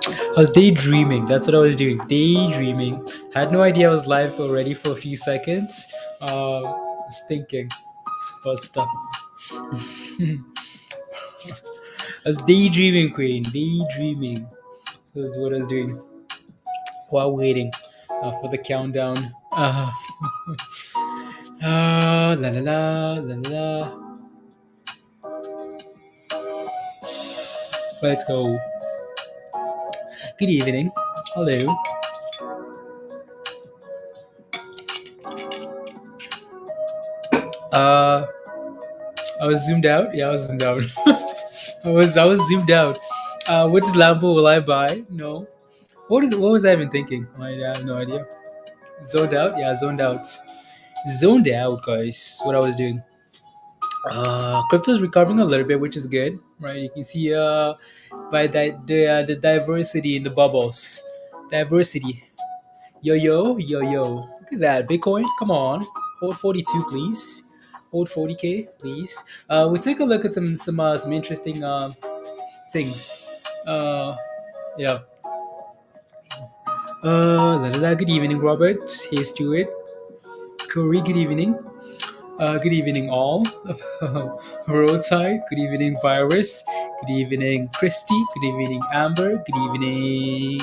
I was daydreaming. That's what I was doing. Daydreaming. Had no idea I was live already for a few seconds. Was thinking about stuff. I was daydreaming, Queen. Daydreaming. So that's what I was doing while waiting for the countdown. La la la la la. Let's go. Good evening. Hello. Uh, I was zoomed out. Yeah, I was zoomed out. I was zoomed out. Which Lambo will I buy? No. What was I even thinking? I have no idea. Zoned out? Yeah, zoned out. Zoned out, guys. What I was doing. Crypto is recovering a little bit, which is good, right? You can see by the diversity in the bubbles. Diversity. Yo yo yo yo. Look at that. Bitcoin. Come on. Hold 42, please. Hold 40K, please. We'll take a look at some interesting things. Uh, yeah. Good evening, Robert. Hey, Stuart. Corey, good evening. Good evening, all. Roadside, good evening, Virus. Good evening, Christy. Good evening, Amber. Good evening.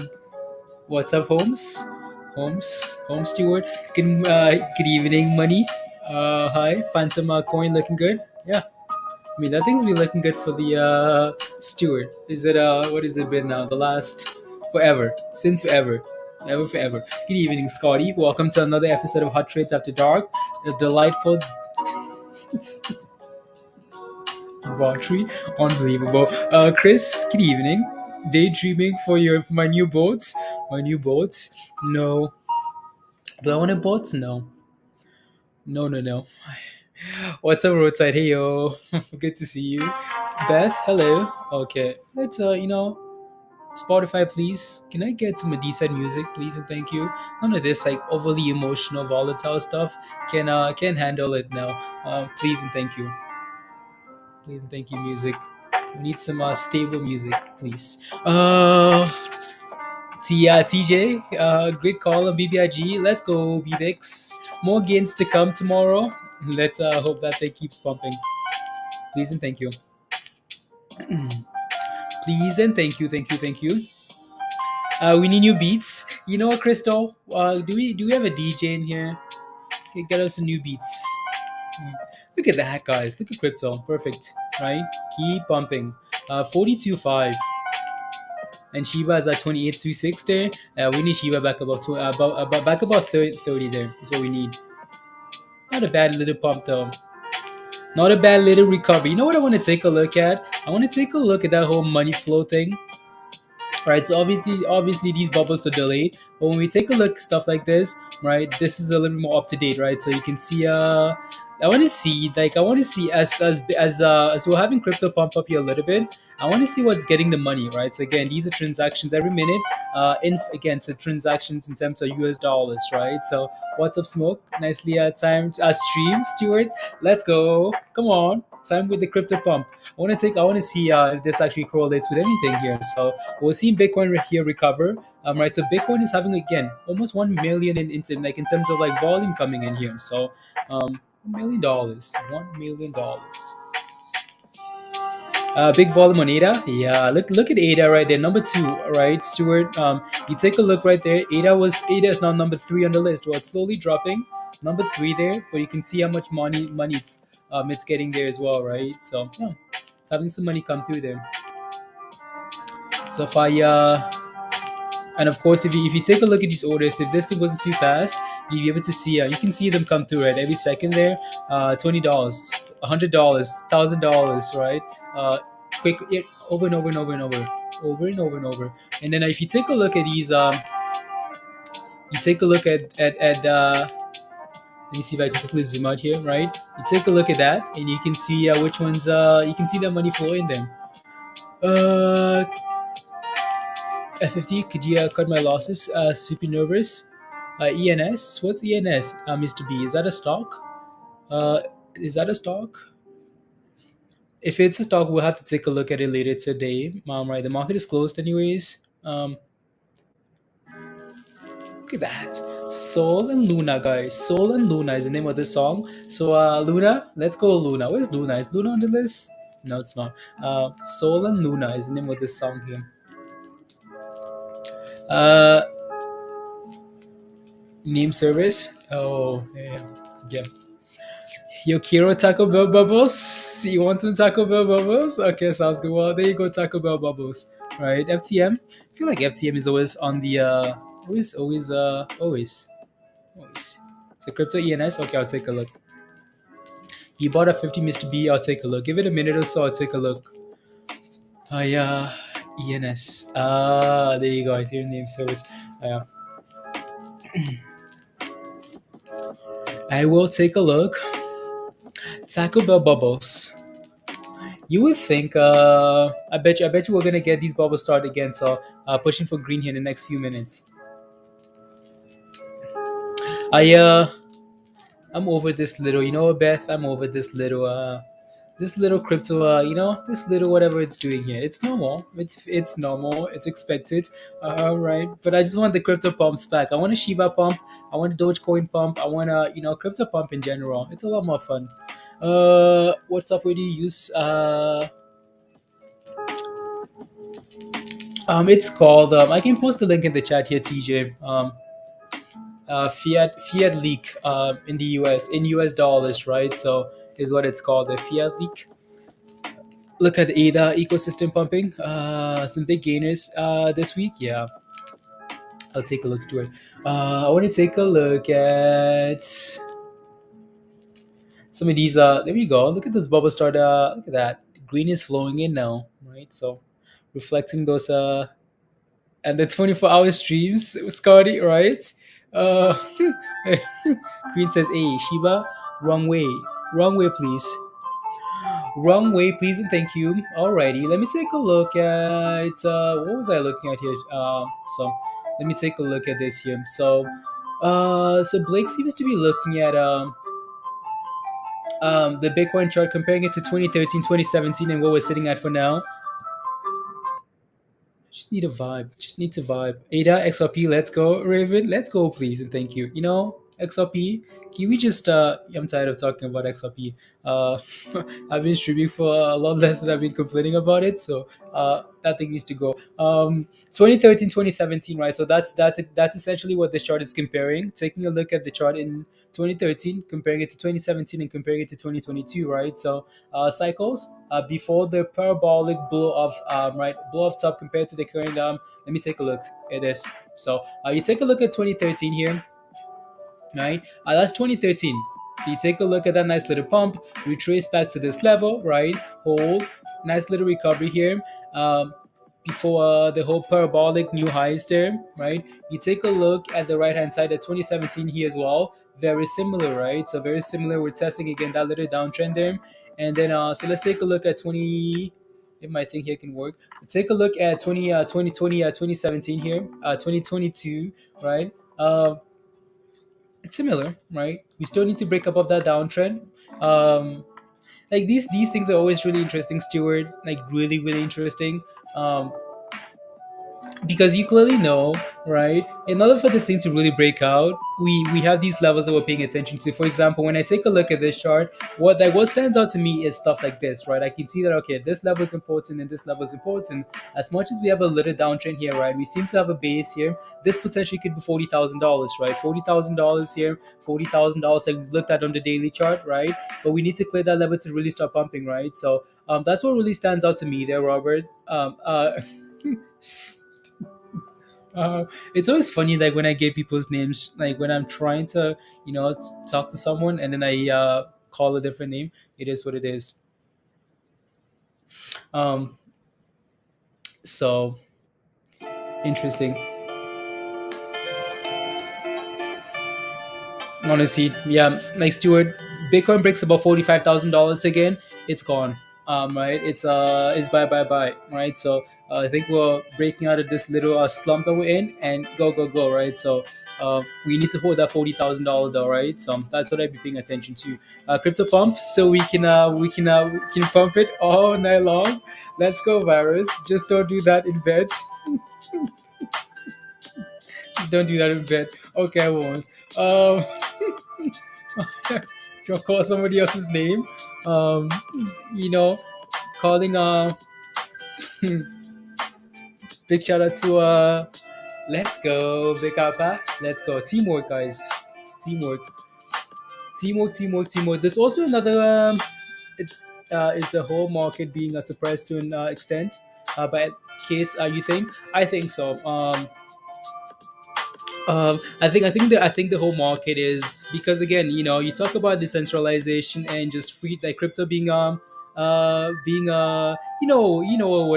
What's up, Holmes? Holmes Stewart. Good evening, Money. Hi, Phantom coin looking good. Yeah, I mean that thing's been looking good for the Stewart. Is it what has it been now? The last forever, since forever. Ever forever. Good evening, Scotty. Welcome to another episode of Hot Trades After Dark. A delightful debauchery. Unbelievable. Chris, good evening. Daydreaming for my new boats. My new boats. No. Do I want a boat? No. No, no, no. What's up, Roadside? Hey, yo. Good to see you. Beth, hello. Okay. Let's, Spotify, please. Can I get some decent music, please, and thank you. None of this like overly emotional, volatile stuff. Can handle it now. Please and thank you. Please and thank you, music. We need some stable music, please. TJ, great call on BBIG. Let's go, BBX. More gains to come tomorrow. Let's hope that they keeps pumping. Please and thank you. Please and thank you, thank you, thank you. We need new beats. You know what, Crystal? Do we have a DJ in here? Okay, get us some new beats. Look at that, guys. Look at crypto. Perfect, right? Keep pumping. 42.5. And Shiba is at 28.26 there. We need Shiba back about 30 there. That's what we need. Not a bad little pump though. Not a bad little recovery. You know what I want to take a look at? I want to take a look at that whole money flow thing. Right, so obviously these bubbles are delayed, but when we take a look at stuff like this, right, this is a little more up to date, right? So you can see I want to see as we're having crypto pump up here a little bit. I want to see what's getting the money, right? So again, these are transactions every minute. So transactions in terms of US dollars, right? So what's up, Smoke? Nicely timed stream, Stuart. Let's go. Come on, time with the crypto pump. I want to see if this actually correlates with anything here. So we're seeing Bitcoin here recover. Right. So Bitcoin is having again almost 1 million in terms of like volume coming in here. So $1 million, $1 million. Big volume on ADA. Yeah, look at ADA right there, number two. Right, Stuart. You take a look right there. ADA is now number three on the list. Well, it's slowly dropping. Number three there, but you can see how much money it's getting there as well, right? So yeah, it's having some money come through there. So if I and of course if you take a look at these orders, if this thing wasn't too fast, you'd be able to see you can see them come through right every second there. $20, $100, $1,000, right? Quick over and over and over and over, over and over and over. And then if you take a look at these, you take a look at let me see if I can quickly zoom out here, right? You take a look at that, and you can see which ones you can see the money flow in them. F50, could you cut my losses? Super nervous. ENS, what's ENS? Mr. B, is that a stock? Is that a stock? If it's a stock, we'll have to take a look at it later today. Right, the market is closed anyways. Look at that. Sol and Luna, guys. Sol and Luna is the name of the song. So, Luna, let's go, Luna. Where's Luna? Is Luna on the list? No, it's not. Sol and Luna is the name of this song here. Uh, Name service. Oh, yeah. Yeah. Yo, Kiro Taco Bell Bubbles. You want some Taco Bell Bubbles? Okay, sounds good. Well, there you go, Taco Bell Bubbles. Right, FTM. I feel like FTM is always on the always. So crypto ENS. Okay, I'll take a look. You bought a 50 Mr. B. I'll take a look. Give it a minute or so. I'll take a look. Yeah, ENS. There you go. Ethereum name service. Yeah. I will take a look. Taco Bell Bubbles. You would think. I bet you we're gonna get these bubbles started again. So, pushing for green here in the next few minutes. I I'm over this little. You know, Beth. I'm over this little crypto. This little whatever it's doing here. It's normal. It's normal. It's expected. Right. But I just want the crypto pumps back. I want a Shiba pump. I want a Dogecoin pump. I want a crypto pump in general. It's a lot more fun. What software do you use? It's called. I can post the link in the chat here, TJ. Fiat leak in the US in US dollars, right? So is what it's called, the fiat leak. Look at ADA ecosystem pumping. Some big gainers this week. Yeah, I'll take a look, Stuart. I want to take a look at some of these. There we go. Look at this bubble start. Look at that. Green is flowing in now, right? So reflecting those and the 24-hour streams, Scotty, right? Uh, Queen says, "Hey, Shiba, wrong way, please, wrong way, please, and thank you." Alrighty, let me take a look at what was I looking at here? So let me take a look at this here. So Blake seems to be looking at the Bitcoin chart, comparing it to 2013, 2017, and what we're sitting at for now. Just need a vibe. Just need to vibe. Ada, XRP, let's go. Raven, let's go, please, and thank you. XRP, can we just I'm tired of talking about XRP. Uh I've been streaming for a lot less than I've been complaining about it, so that thing needs to go. 2013, 2017, right? So that's essentially what this chart is comparing. Taking a look at the chart in 2013, comparing it to 2017, and comparing it to 2022, right? So cycles before the parabolic blow of blow off top compared to the current. Let me take a look at this. So you take a look at 2013 here, right? That's 2013. So you take a look at that nice little pump, retrace back to this level, right? Hold, nice little recovery here. Before the whole parabolic new highs there, right? You take a look at the right hand side at 2017 here as well. Very similar, right? So very similar. We're testing again that little downtrend there. And then so let's take a look at 20. If my thing here can work, take a look at 2017 here, 2022, right? It's similar, right? We still need to break above that downtrend. Like these things are always really interesting, Stuart. Like really interesting. Because you clearly know, right? In order for this thing to really break out, we have these levels that we're paying attention to. For example, when I take a look at this chart, what stands out to me is stuff like this, right? I can see that, okay, this level is important and this level is important. As much as we have a little downtrend here, right? We seem to have a base here. This potentially could be $40,000, right? $40,000 here, $40,000. I looked at on the daily chart, right? But we need to clear that level to really start pumping, right? So that's what really stands out to me there, Robert. It's always funny, like when I get people's names, like when I'm trying to, talk to someone and then I call a different name. It is what it is. Um, so interesting. Honestly, yeah, like Stuart, Bitcoin breaks about $45,000 again. It's gone. right? It's buy, right? So I think we're breaking out of this little slump that we're in and go, right? So we need to hold that $40,000 though, right? So that's what I'd be paying attention to. Crypto pump, so we can pump it all night long. Let's go, virus. Just don't do that in bed. Don't do that in bed. Okay, I won't. Um, don't call somebody else's name. Um, you know, calling big shout out to let's go, Big Papa. Let's go. Teamwork, guys. Teamwork. Teamwork. There's also another it's is the whole market being suppressed to an extent. But case you think? I think so. I think the whole market is because again, you talk about decentralization and just free like crypto being what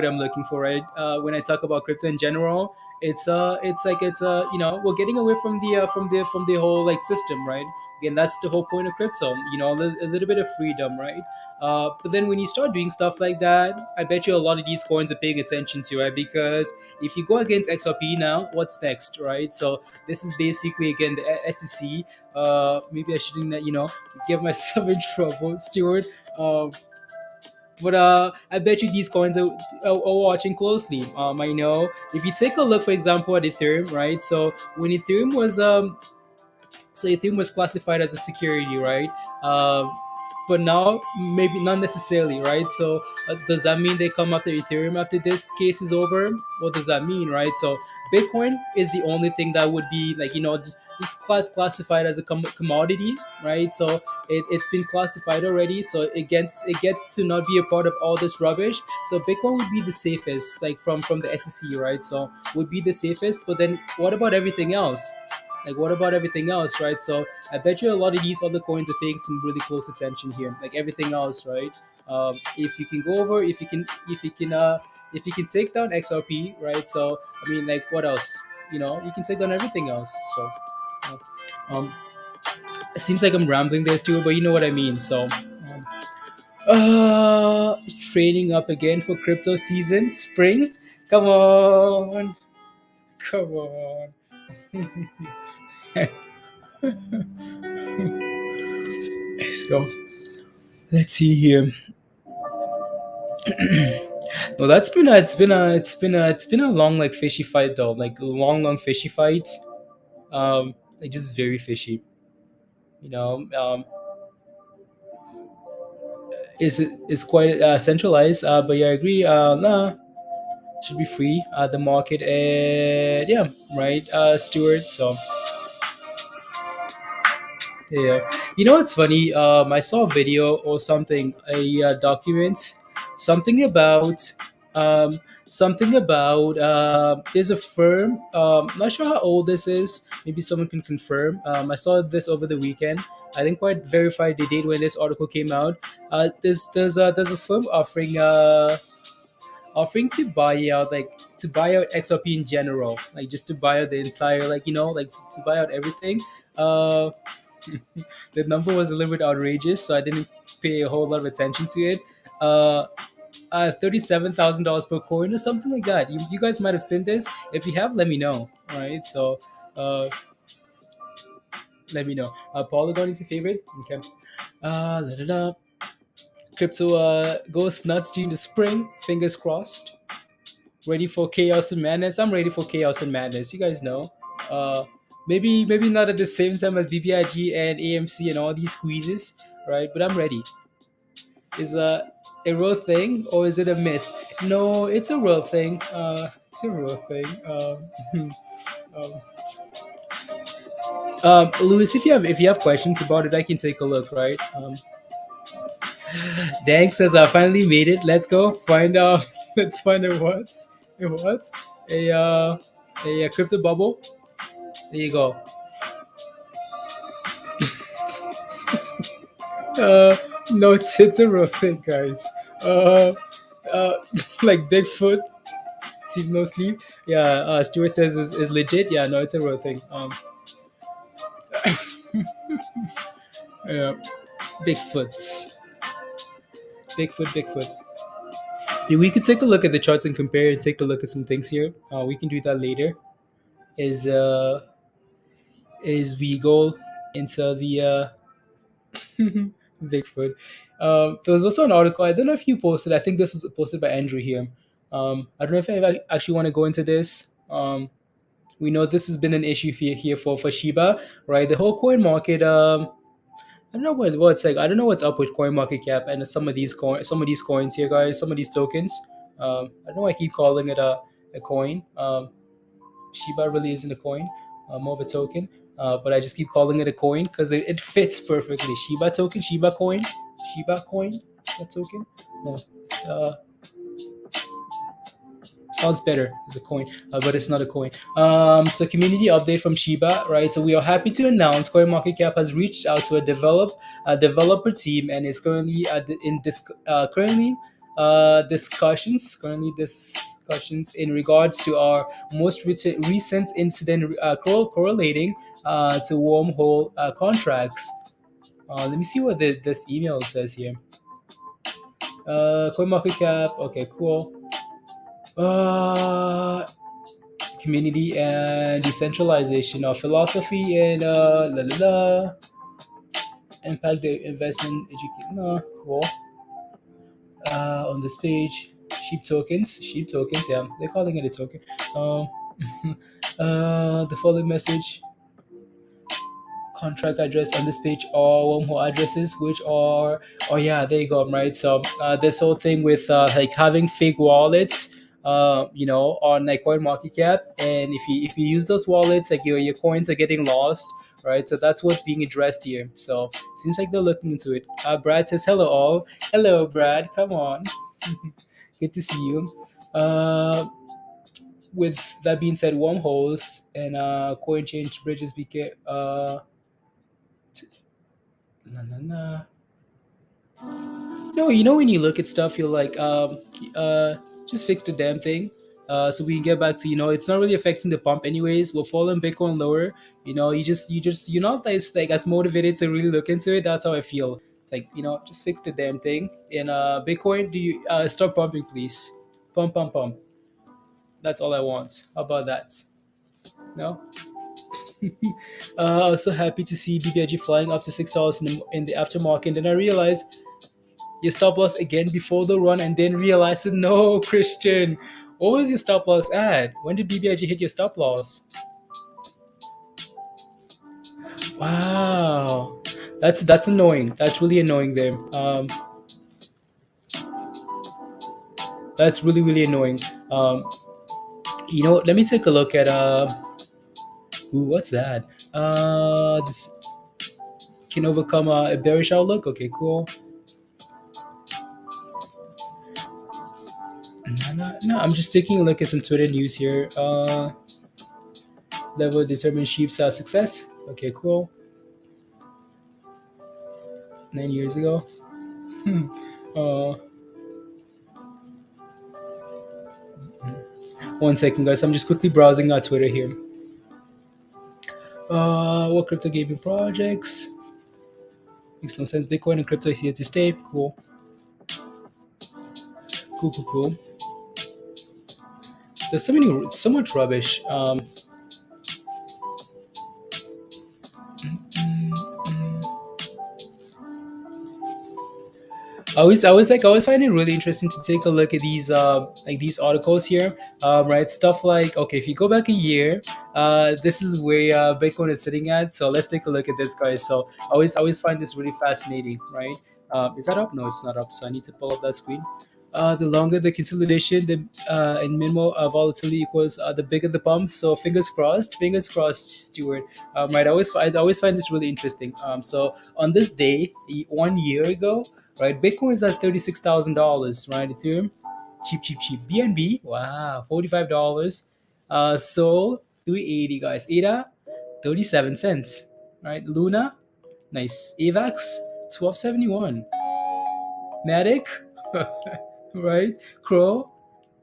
I'm looking for, right? When I talk about crypto in general, it's we're getting away from the whole like system, right? Again, that's the whole point of crypto, a little bit of freedom, right? But then when you start doing stuff like that, I bet you a lot of these coins are paying attention to, right? Because if you go against XRP now, what's next, right? So this is basically again the SEC. Maybe I shouldn't, get myself in trouble, Stuart. But I bet you these coins are watching closely. I know if you take a look, for example, at Ethereum, right? When Ethereum was classified as a security, right? But now maybe not necessarily, right? So does that mean they come after Ethereum after this case is over? What does that mean, right? So Bitcoin is the only thing that would be like just classified as a commodity, right? So it's been classified already, so it gets to not be a part of all this rubbish. So Bitcoin would be the safest, like from the SEC, right? So would be the safest. But then what about everything else? Like, what about everything else, right? So I bet you a lot of these other coins are paying some really close attention here, like everything else, right? If you can go over, if you can take down XRP, right? So I mean, like, what else? You can take down everything else. So uh, um, it seems like I'm rambling there, Stuart, but you know what I mean. So trading up again for crypto season, spring. Come on, come on. Let's go. Let's see here. No, it's been a long like fishy fight though, like a long fishy fight. Like just very fishy. You know, is quite centralized. But yeah, I agree. Nah, should be free. The market and yeah, right, Stewart. So yeah, what's funny? I saw a video or something, a document, something about, There's a firm. Not sure how old this is. Maybe someone can confirm. I saw this over the weekend. I didn't quite verify the date when this article came out. There's a firm offering to buy out XRP in general, like just to buy out the entire, like like to buy out everything. Uh, the number was a little bit outrageous, so I didn't pay a whole lot of attention to it. Uh, $37,000 per coin or something like that. You guys might have seen this. If you have, let me know. All right, so uh, let me know. Polygon is your favorite? Okay. Da, da, da. Crypto goes nuts during the spring. Fingers crossed. Ready for chaos and madness. I'm ready for chaos and madness. You guys know. Uh, maybe not at the same time as BBIG and AMC and all these squeezes, right? But I'm ready. Is a real thing or is it a myth? No, it's a real thing. It's a real thing. Um, Louis, if you have questions about it, I can take a look. Right? Dang says I finally made it. Let's go find out. Let's find out what a crypto bubble. There you go. No, it's a real thing, guys. Uh, uh, like Bigfoot, sleep no sleep. Yeah, Stuart says is legit. Yeah, no, it's a real thing. Yeah, Bigfoots. Bigfoot, Bigfoot. Yeah, we could take a look at the charts and compare and take a look at some things here. We can do that later. Is we go into the Bigfoot. There was also an article. I don't know if you posted. I think this was posted by Andrew here. I don't know if I actually want to go into this. We know this has been an issue here for Shiba, right? The whole coin market. I don't know what's like. I don't know what's up with coin market cap and some of these coins here, guys. Some of these tokens. I don't know why I keep calling it a coin. Shiba really isn't a coin, more of a token. But I just keep calling it a coin because it fits perfectly. Shiba token, Shiba coin, Shiba coin, Shiba token. No, uh, sounds better as a coin, but it's not a coin. So community update from Shiba, right? So we are happy to announce CoinMarketCap has reached out to a developer team and is currently in this currently discussions in regards to our most recent incident correlating to wormhole contracts. Let me see what this email says here. CoinMarketCap. Okay, cool. Community and decentralization of philosophy and la la la impact the investment education. No, cool. On this page, sheep tokens. Yeah, they're calling it a token. Um, the following message: contract address on this page or wormhole addresses, which are oh yeah, there you go, right? So this whole thing with like having fake wallets. On like coin market cap, and if you use those wallets, like your coins are getting lost, right? So that's what's being addressed here. So seems like they're looking into it. Brad says hello all. Hello Brad, come on. Good to see you. With that being said, wormholes and coin change bridges became na na na. No, when you look at stuff, you're like, just fix the damn thing. So we can get back to it's not really affecting the pump anyways. We're following Bitcoin lower. You're not as motivated to really look into it. That's how I feel. It's like just fix the damn thing. And Bitcoin, do you stop pumping, please? Pump, pump, pump. That's all I want. How about that? No. Also happy to see BBIG flying up to $6 in the aftermarket. And then I realized your stop loss again before the run and then realize it. No, Christian. What was your stop loss at? When did BBIG hit your stop loss? Wow. That's annoying. That's really annoying there. That's really, really annoying. Let me take a look at ooh, what's that? This can overcome a bearish outlook. Okay, cool. No, I'm just taking a look at some Twitter news here. Level determines Chiefs success. Okay, cool. 9 years ago. uh, 1 second, guys. I'm just quickly browsing our Twitter here. What crypto gaming projects? Makes no sense. Bitcoin and crypto is here to stay. Cool. Cool. There's so much rubbish. I always find it really interesting to take a look at these these articles here, right? Stuff like, okay, if you go back a year, this is where Bitcoin is sitting at. So let's take a look at this, guys. So I always find this really fascinating, right? Is that up? No, it's not up. So I need to pull up that screen. The longer the consolidation, and minimal volatility equals, the bigger the pump. So fingers crossed, Stuart. Right, I always find this really interesting. So on this day, 1 year ago, right, Bitcoin is at $36,000, right? Ethereum, cheap. BNB, wow, $45. Sol, 380, guys. ADA, 37 cents, right? Luna, nice. Avax, 1271. Matic, right? Crow,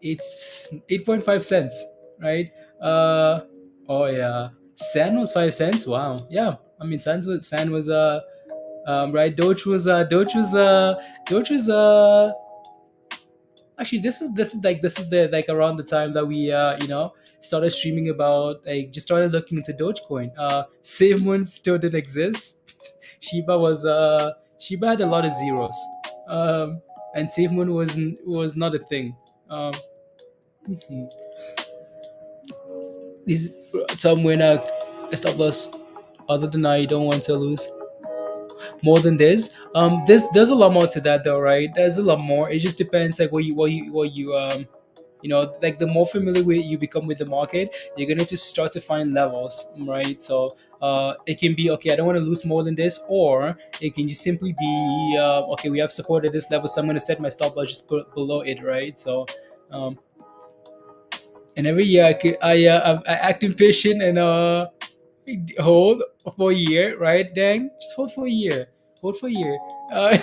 it's 8.5 cents, right? Oh yeah. Sand was 5 cents. Wow. Yeah. I mean, Sand was Right? Doge was actually this is the like around the time that we started streaming about, like, just started looking into Dogecoin. SafeMoon still didn't exist. Shiba had a lot of zeros, um, and SafeMoon was not a thing. Um, mhm. These some when a stop loss. Other than I don't want to lose more than this. There's a lot more to that though, right? There's a lot more. It just depends, like what you like the more familiar you become with the market, you're gonna just start to find levels, right? So it can be okay, I don't want to lose more than this, or it can just simply be okay, we have support at this level, so I'm gonna set my stop loss just put below it, right? So um, and every year I act impatient and hold for a year, right? Dang, just hold for a year. Hold for a year. Uh,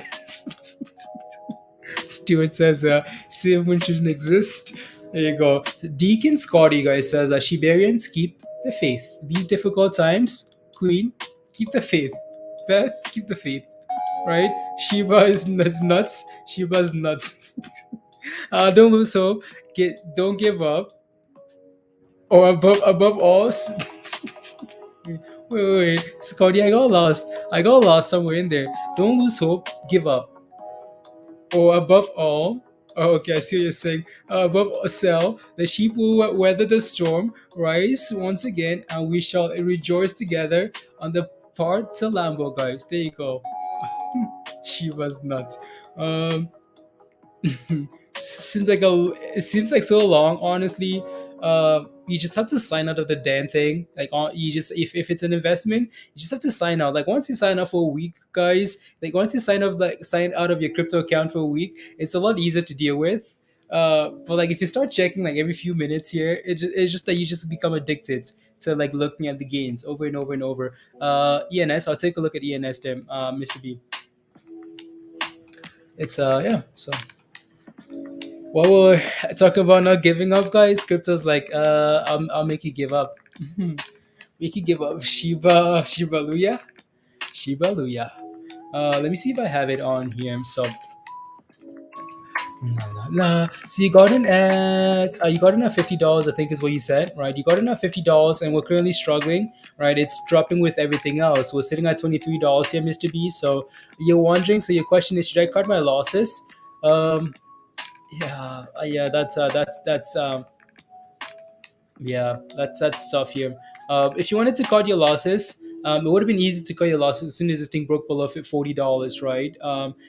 Stuart says, Silverman shouldn't exist. There you go. Deacon Scotty, guys, says, Shibarians, keep the faith. These difficult times, Queen, keep the faith. Beth, keep the faith. Right? Shiba is nuts. Shiba is nuts. Don't lose hope. Don't give up. Or above all, wait. Scotty, I got lost. I got lost somewhere in there. Don't lose hope. Give up. Or above all, oh, okay, I see what you're saying. Above all, sell, the sheep will weather the storm, rise once again, and we shall rejoice together on the part to Lambo, guys. There you go. She was nuts. Um, seems like it seems like so long, honestly. You just have to sign out of the damn thing, like you just if it's an investment, you just have to sign out. Like once you sign up for a week, guys, like once you sign out of your crypto account for a week, it's a lot easier to deal with. But like if you start checking like every few minutes here, it's just that you just become addicted to like looking at the gains over and over and over. ENS, I'll take a look at ENS there, Mr. B. It's yeah, so while we're talking about not giving up, guys, crypto's like, I'll make you give up. Make you give up. Shiba Luya, Shiba Luya. Let me see if I have it on here. So, la, la, la. So you got in at $50, I think is what you said, right? You got in at $50, and we're currently struggling, right? It's dropping with everything else. We're sitting at $23 here, Mr. B. So you're wondering. So your question is, should I cut my losses? Um, yeah, yeah, that's tough here. If you wanted to cut your losses, it would have been easy to cut your losses as soon as this thing broke below $40, right?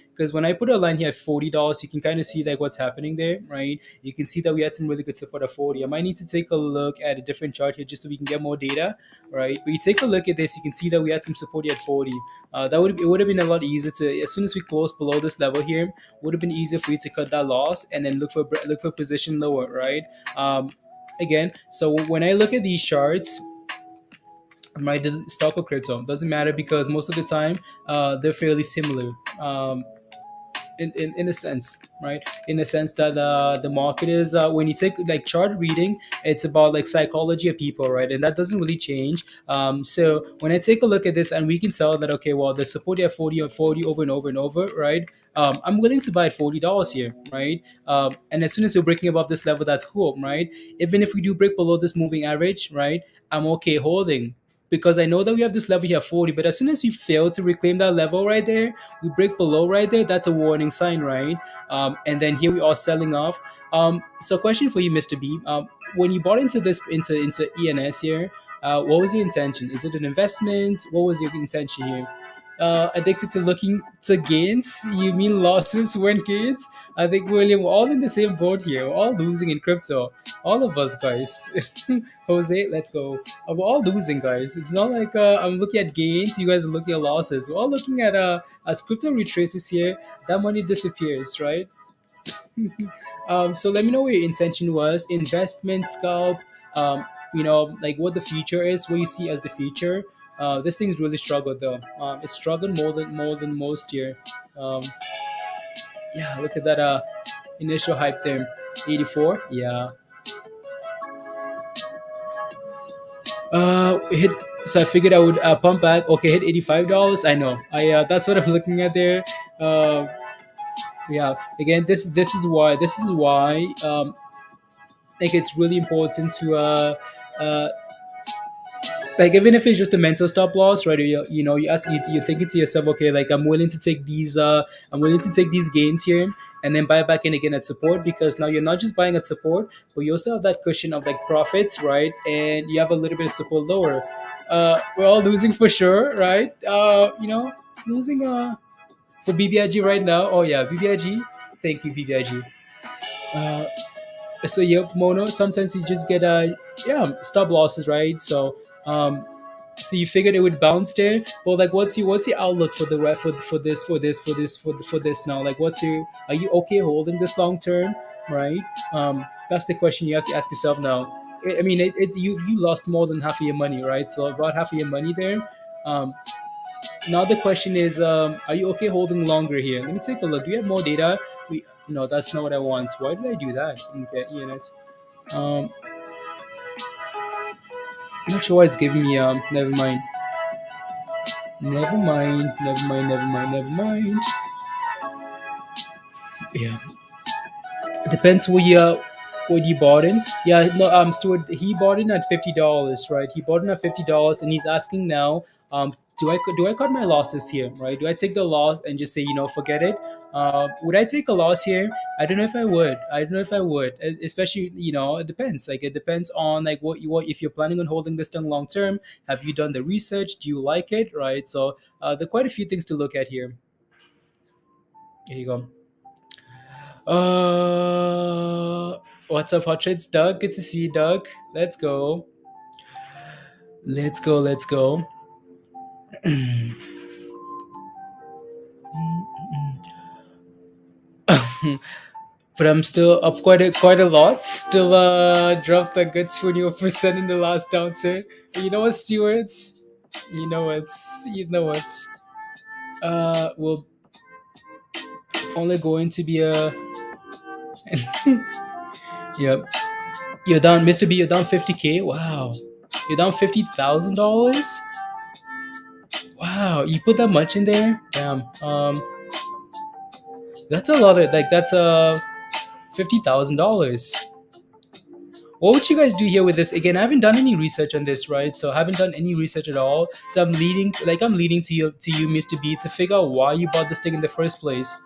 Because when I put a line here at $40, you can kind of see like what's happening there, right? You can see that we had some really good support at 40. I might need to take a look at a different chart here just so we can get more data, right? But you take a look at this, you can see that we had some support here at 40. It would have been a lot easier to, as soon as we close below this level here, would have been easier for you to cut that loss and then look for position lower, right? Again, so when I look at these charts, right, stock or crypto doesn't matter because most of the time they're fairly similar. In a sense, right? In a sense that the market is when you take like chart reading, it's about like psychology of people, right? And that doesn't really change. So when I take a look at this and we can tell that okay, well, the support at 40 or 40 over and over and over, right? I'm willing to buy at $40 here, right? And as soon as you're breaking above this level, that's cool, right? Even if we do break below this moving average, right? I'm okay holding because I know that we have this level here at 40. But as soon as you fail to reclaim that level right there, we break below right there, that's a warning sign, right? And then here we are selling off. So question for you, Mr. B. When you bought into into ENS here, what was your intention? Is it an investment? What was your intention here? Addicted to looking to gains? You mean losses when gains? I think William, we're all in the same boat here. We're all losing in crypto. All of us, guys. Jose, let's go. We're all losing, guys. It's not like I'm looking at gains. You guys are looking at losses. We're all looking at as crypto retraces here, that money disappears, right? So let me know what your intention was. Investment, scalp. Like what the future is, what you see as the future. This thing's really struggled though. It's struggled more than most here. Um, yeah, look at that initial hype there. 84. Yeah. It hit So I figured I would pump back. Okay, hit $85. I know. I That's what I'm looking at there. Uh, yeah. Again, this is why I think it's really important to like even if it's just a mental stop loss, right? You're thinking to yourself, okay, like I'm willing to take these gains here and then buy back in again at support, because now you're not just buying at support, but you also have that cushion of like profits, right? And you have a little bit of support lower. We're all losing for sure, right? Losing for BBIG right now. Oh yeah, BBIG. Thank you, BBIG. Uh, so yep, mono. Sometimes you just get yeah, stop losses, right? So you figured it would bounce there, but like, what's your outlook for the for this now? Like, are you okay holding this long term, right? That's the question you have to ask yourself now. I mean, you lost more than half of your money, right? So about half of your money there. Um, Now the question is, are you okay holding longer here? Let me take a look. Do we have more data? No, that's not what I want. Why did I do that? Okay, ENS. Um, I'm not sure why it's giving me. Never mind. Never mind. Never mind. Never mind. Never mind. Yeah, depends what you bought in. Yeah, no, Stuart, he bought in at $50, right? He bought in at $50, and he's asking now, do I cut my losses here, right? Do I take the loss and just say, forget it? Would I take a loss here? I don't know if I would. I don't know if I would, especially, it depends. Like, it depends on like what if you're planning on holding this thing long term. Have you done the research? Do you like it, right? So there are quite a few things to look at here. Here you go. What's up, Hot Shits? Doug, good to see you, Doug. Let's go. Let's go. Let's go. But I'm still up quite a lot. Still dropped a good 21% in the last downturn. You know what, stewards? You know what's will only going to be a yep. You're down, Mr. B. You're down 50K. Wow. You're down $50,000. Wow, you put that much in there? Damn. That's a lot of like that's $50,000. What would you guys do here with this? Again, I haven't done any research on this, right? So I haven't done any research at all. So I'm leading to you, Mr. B, to figure out why you bought this thing in the first place.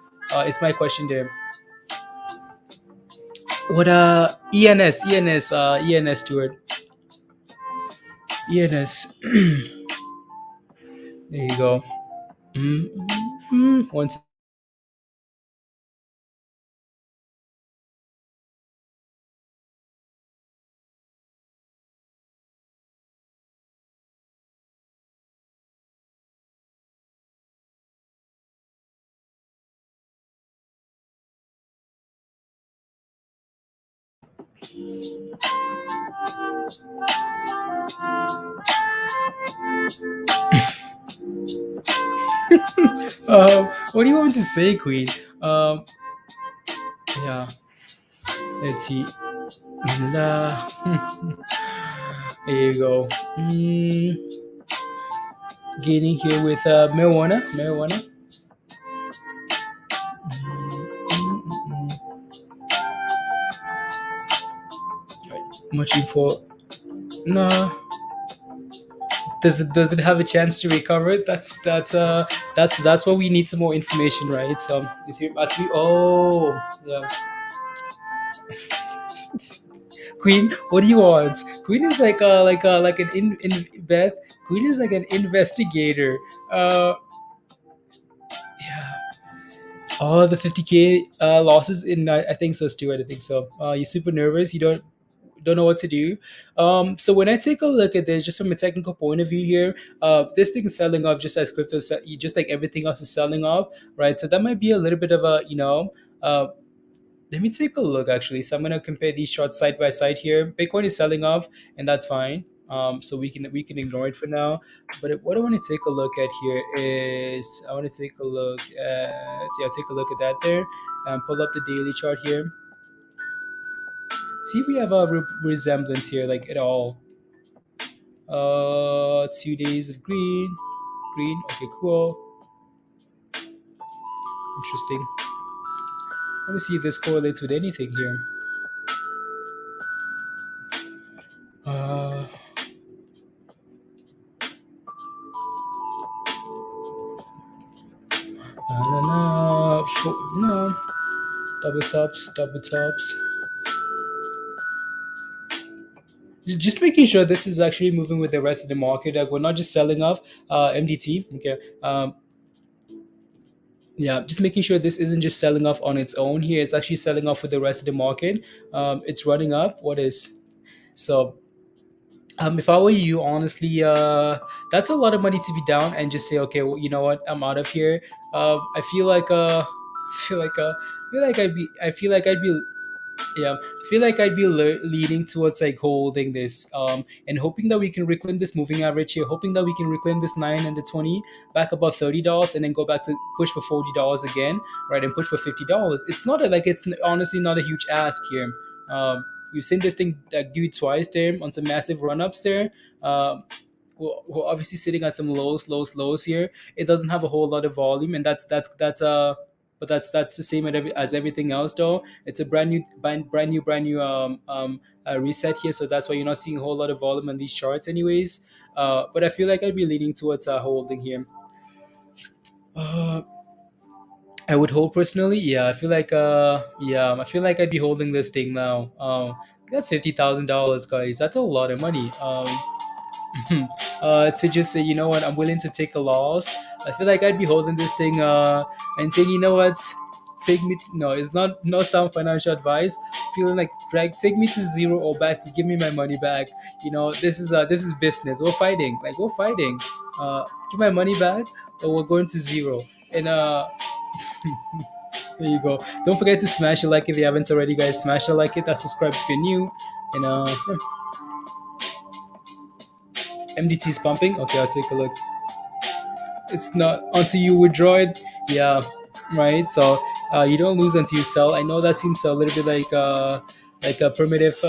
Is my question there. What ENS Stewart. ENS. There you go. One second. What do you want me to say, Queen? Yeah. Let's see. Manila. There you go. Gaining here with marijuana. Much info. No. Does it have a chance to recover? That's what we need, some more information, right? Oh, yeah. Queen, what do you want? Queen is like an in Beth. Queen is like an investigator. Yeah. Oh, the 50K losses in I think so, Stuart. I think so. You're super nervous. You don't know what to do. So when I take a look at this, just from a technical point of view here, this thing is selling off just as just like everything else is selling off, right? So that might be a little bit of a, let me take a look actually. So I'm gonna compare these charts side by side here. Bitcoin is selling off, and that's fine. So we can ignore it for now. But what I want to take a look at here is I want to take a look at yeah, take a look at that there, and pull up the daily chart here. See if we have a resemblance here, like at all. 2 days of green. Green. Okay, cool. Interesting. Let me see if this correlates with anything here. Uh, no. Double tops, double tops. Just making sure this is actually moving with the rest of the market. Like we're not just selling off MDT. Okay. Yeah, just making sure this isn't just selling off on its own here. It's actually selling off with the rest of the market. It's running up. What is so? If I were you, honestly, that's a lot of money to be down and just say, okay, well, you know what, I'm out of here. I feel like, I feel like I'd be, yeah, I feel like I'd be leaning towards like holding this, and hoping that we can reclaim this moving average here, hoping that we can reclaim this 9 and the 20 back above $30, and then go back to push for $40 again, right, and push for $50. It's not it's honestly not a huge ask here. We've seen this thing do it twice there on some massive run ups there. We're obviously sitting at some lows here. It doesn't have a whole lot of volume, and but that's the same as everything else though. It's a brand new reset here, so that's why you're not seeing a whole lot of volume on these charts anyways. But I feel like I'd be leaning towards holding here. uh, I would hold personally. Yeah, I feel like I'd be holding this thing now. That's $50,000, guys. That's a lot of money. To just say, you know what, I'm willing to take a loss. I feel like I'd be holding this thing and saying, you know what, take me. No, it's not sound financial advice. Feeling like take me to zero or back to give me my money back. This is business. We're fighting. Give my money back, or we're going to zero. And there you go. Don't forget to smash a like if you haven't already, guys. Smash a like, it, subscribe if you're new. And yeah. MDT's pumping. Okay, I'll take a look. It's not until you withdraw it. Yeah, right. So you don't lose until you sell. I know that seems a little bit like a primitive.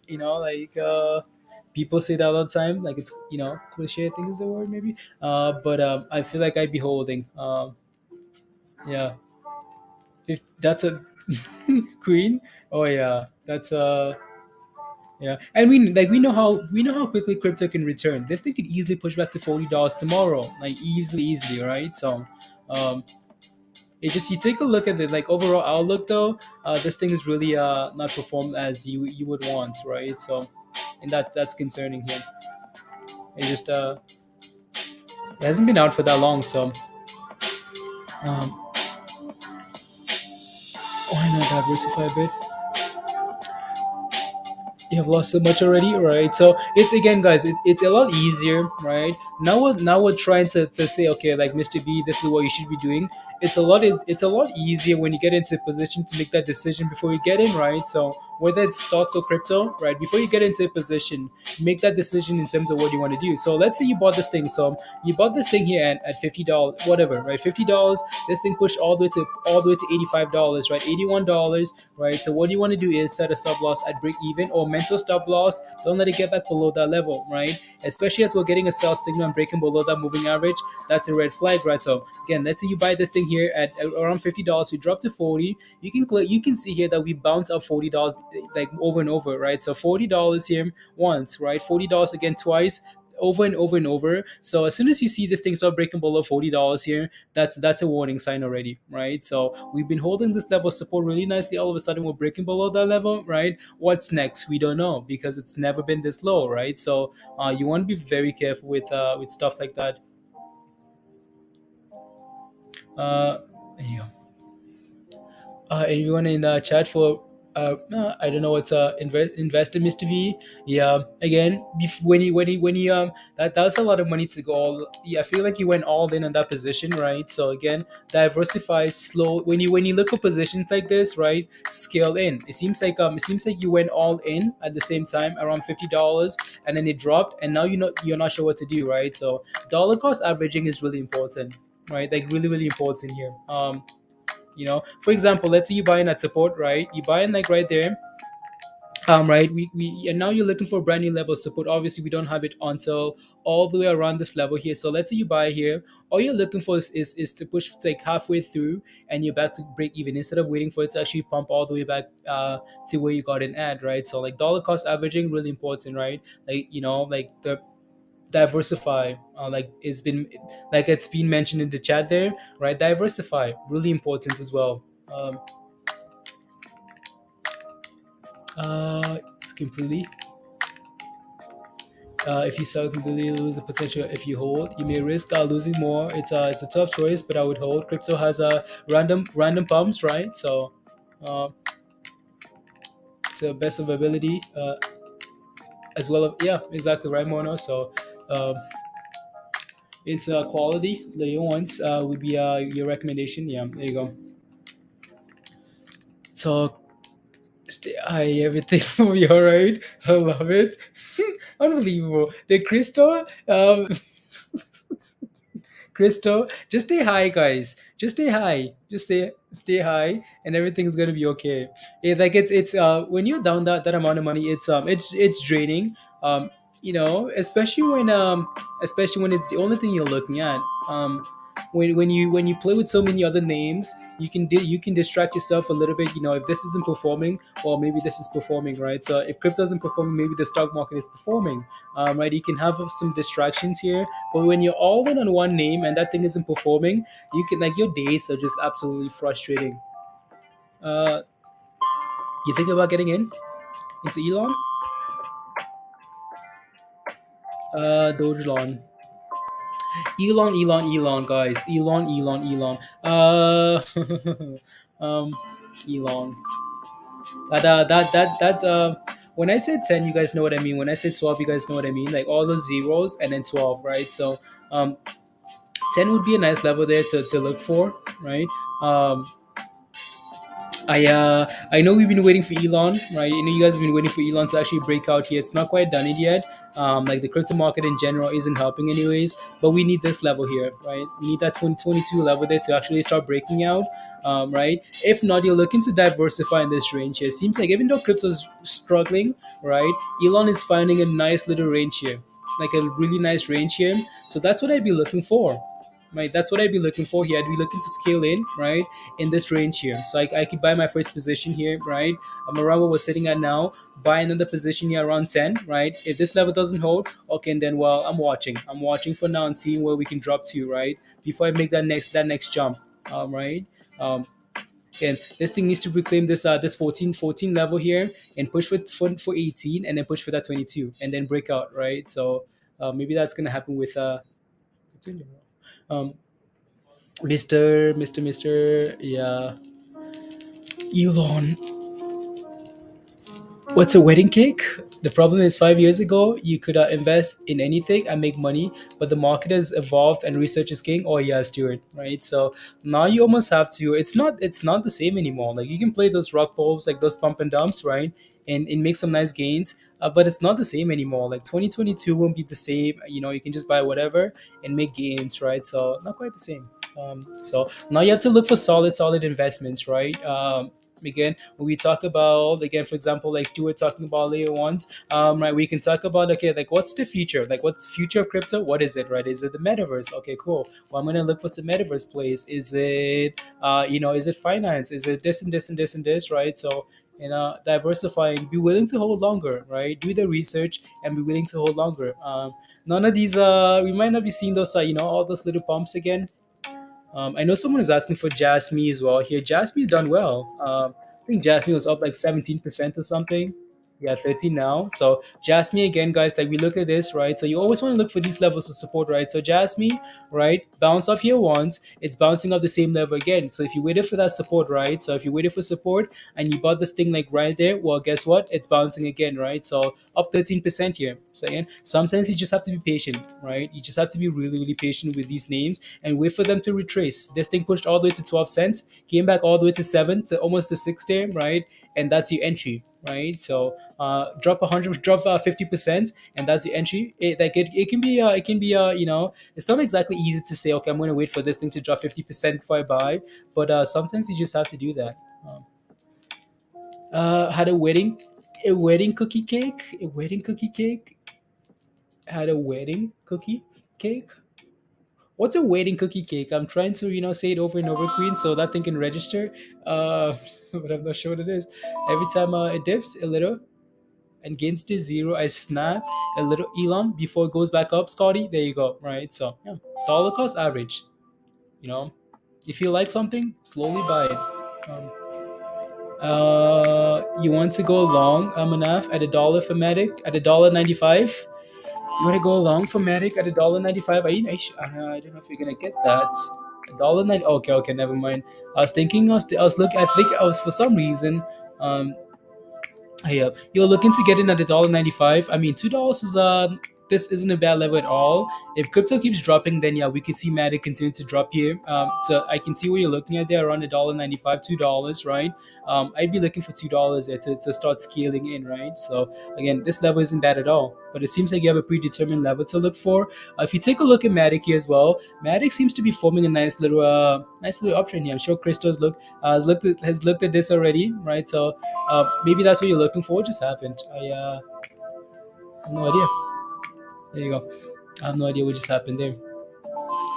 Like people say that all the time. Like it's cliche. I think is the word maybe. But I feel like I'd be holding. Yeah, if that's a queen. Oh yeah, that's a. Yeah, and we know how quickly crypto can return. This thing could easily push back to $40 tomorrow, like easily, right? So, um, it just you take a look at the like overall outlook though. This thing is really not performed as you would want, right? So, and that's concerning here. It hasn't been out for that long, so um, why not diversify a bit? You have lost so much already, right? So it's again, guys, it's a lot easier, right? Now we're trying to say, okay, like Mr. B, this is what you should be doing. It's a lot easier when you get into a position to make that decision before you get in, right? So whether it's stocks or crypto, right, before you get into a position, make that decision in terms of what you want to do. So let's say you bought this thing. So you bought this thing here at $50, whatever, right? $50. This thing pushed all the way to $85, right? $81, right? So what you want to do is set a stop loss at break even or mental stop loss. Don't let it get back below that level, right? Especially as we're getting a sell signal and breaking below that moving average, that's a red flag, right? So again, let's say you buy this thing here at around $50, we drop to 40. You can see here that we bounce up $40 like over and over, right? So $40 here once, right? $40 again twice, over and over and over. So as soon as you see this thing start breaking below $40 here, that's a warning sign already, right? So we've been holding this level of support really nicely. All of a sudden we're breaking below that level, right? What's next? We don't know because it's never been this low, right? So you want to be very careful with stuff like that. Uh, yeah. Everyone in chat for I don't know what's invested, Mr. V. Yeah, again, when you that was a lot of money to go all. Yeah, I feel like you went all in on that position, right? So again, diversify slow. When you look for positions like this, right? Scale in. It seems like you went all in at the same time around $50, and then it dropped, and now you're not sure what to do, right? So dollar cost averaging is really important, right? Like really important here. For example, let's say you buy in at support, right? You buy in like right there, right, we and now you're looking for a brand new level of support. Obviously we don't have it until all the way around this level here. So let's say you buy here, all you're looking for is to push like halfway through and you're about to break even, instead of waiting for it to actually pump all the way back to where you got an ad, right? So like dollar cost averaging really important, right? Like, like the diversify, like it's been mentioned in the chat there, right? Diversify really important as well. It's completely, if you sell completely, lose the potential. If you hold, you may risk losing more. It's a tough choice, but I would hold. Crypto has random pumps, right? So uh, to best of ability, as well. Yeah, exactly right, Mono. So um, it's quality. The ones would be your recommendation. Yeah, there you go. So stay high, everything will be all right. I love it. Unbelievable. The crystal. Crystal, just stay high, guys. Just stay high. Just stay high, and everything's gonna be okay. It's when you're down that amount of money, it's draining. Especially when it's the only thing you're looking at. When you play with so many other names, you can distract yourself a little bit. If this isn't performing, well, maybe this is performing, right? So if crypto isn't performing, maybe the stock market is performing, right? You can have some distractions here, but when you're all in on one name and that thing isn't performing, you can, like, your days are just absolutely frustrating. Uh, you think about getting into Elon? Dogelon. Elon, guys. Elon. Um, Elon. When I said 10, you guys know what I mean. When I said 12, you guys know what I mean. Like all those zeros and then 12, right? So, um, 10 would be a nice level there to look for, right? I know we've been waiting for Elon, right? You guys have been waiting for Elon to actually break out here. It's not quite done it yet. Like the crypto market in general isn't helping anyways, but we need this level here, right? We need that 2022 level there to actually start breaking out, right? If not, you're looking to diversify in this range here. Seems like even though crypto's struggling, right, Elon is finding a nice little range here, like a really nice range here. So that's what I'd be looking for, right? That's what I'd be looking for here. I'd be looking to scale in, right, in this range here. So I could buy my first position here, right? I'm around what we're sitting at now. Buy another position here around 10, right? If this level doesn't hold, okay, and then, well, I'm watching. I'm watching for now and seeing where we can drop to, right? Before I make that next jump, right? Um, and this thing needs to reclaim this 14 level here and push for 18, and then push for that 22 and then break out, right? So maybe that's gonna happen with continue. Um, Mr. Yeah, Elon. What's a wedding cake? The problem is 5 years ago, you could invest in anything and make money, but the market has evolved and research is king. Oh yeah, Stuart, right? So now you almost have to. It's not the same anymore. Like you can play those rock bulbs, like those pump and dumps, right? And make some nice gains. But it's not the same anymore. Like 2022 won't be the same. You can just buy whatever and make gains, right? So not quite the same. So now you have to look for solid investments, right? Again, when we talk about, again, for example, like Stuart talking about layer ones, right, we can talk about, okay, like what's the future, like what's the future of crypto, what is it, right? Is it the metaverse? Okay, cool. Well, I'm gonna look for some metaverse plays. Is it is it finance? Is it this and this and this and this, right? So, diversifying, be willing to hold longer, right? Do the research and be willing to hold longer. None of these we might not be seeing those all those little pumps again. I know someone is asking for Jasmy as well here. Jasmy's done well. I think Jasmy was up like 17% or something. Yeah, 13 now. So Jasmy again, guys, like we look at this, right? So you always want to look for these levels of support, right? So Jasmy, right, bounce off here once, it's bouncing off the same level again. So if you waited for that support, right? So if you waited for support and you bought this thing like right there, well, guess what? It's bouncing again, right? So up 13% here. So again, sometimes you just have to be patient, right? You just have to be really, really patient with these names and wait for them to retrace. This thing pushed all the way to 12 cents, came back all the way to 7 to almost to 6 there, right? And that's your entry, right? So drop 100, drop 50%, and that's your entry. It can be it's not exactly easy to say, okay, I'm going to wait for this thing to drop 50% before I buy, but sometimes you just have to do that. Had a wedding A wedding cookie cake. A wedding cookie cake had a wedding cookie cake. What's a wedding cookie cake? I'm trying to, say it over and over, Queen, so that thing can register. But I'm not sure what it is. Every time it dips a little and gains to zero, I snap a little Elon before it goes back up, Scotty. There you go. Right. So yeah, dollar cost average. You know, if you like something, slowly buy it. You want to go long, Manaf, at a dollar for Matic at a dollar 95. You want to go long for Matic at a dollar 95? I don't know if you're gonna get that. A dollar 90. Okay, okay, never mind. I was thinking. I was looking. I think I was for some reason. Um, yeah, you're looking to get in at $1.95. I mean, $2 is this isn't a bad level at all. If crypto keeps dropping, then yeah, we could see Matic continue to drop here. So I can see what you're looking at there around $1.95, $2, right? I'd be looking for $2 there to start scaling in, right? So again, this level isn't bad at all, but it seems like you have a predetermined level to look for. If you take a look at Matic here as well, Matic seems to be forming a nice little uptrend here. I'm sure Christos has looked at this already, right? So maybe that's what you're looking for. What just happened? I have no idea. There you go. I have no idea what just happened there.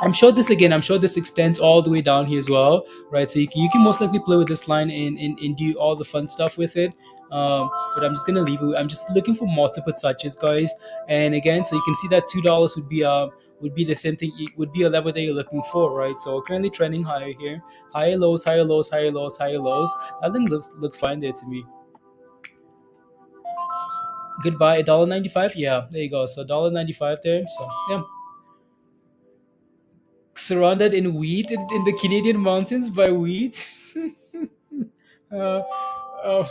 I'm sure this extends all the way down here as well, right? So you can most likely play with this line and do all the fun stuff with it. But I'm just gonna leave it. I'm just looking for multiple touches, guys. And again, so you can see that $2 would be the same thing. It would be a level that you're looking for, right? So currently trending higher here, higher lows, higher lows, higher lows, higher lows. I think looks fine there to me. Goodbye, $1.95. Yeah, there you go. So $1.95 there. So yeah, surrounded in wheat in the Canadian mountains by wheat. uh, oh,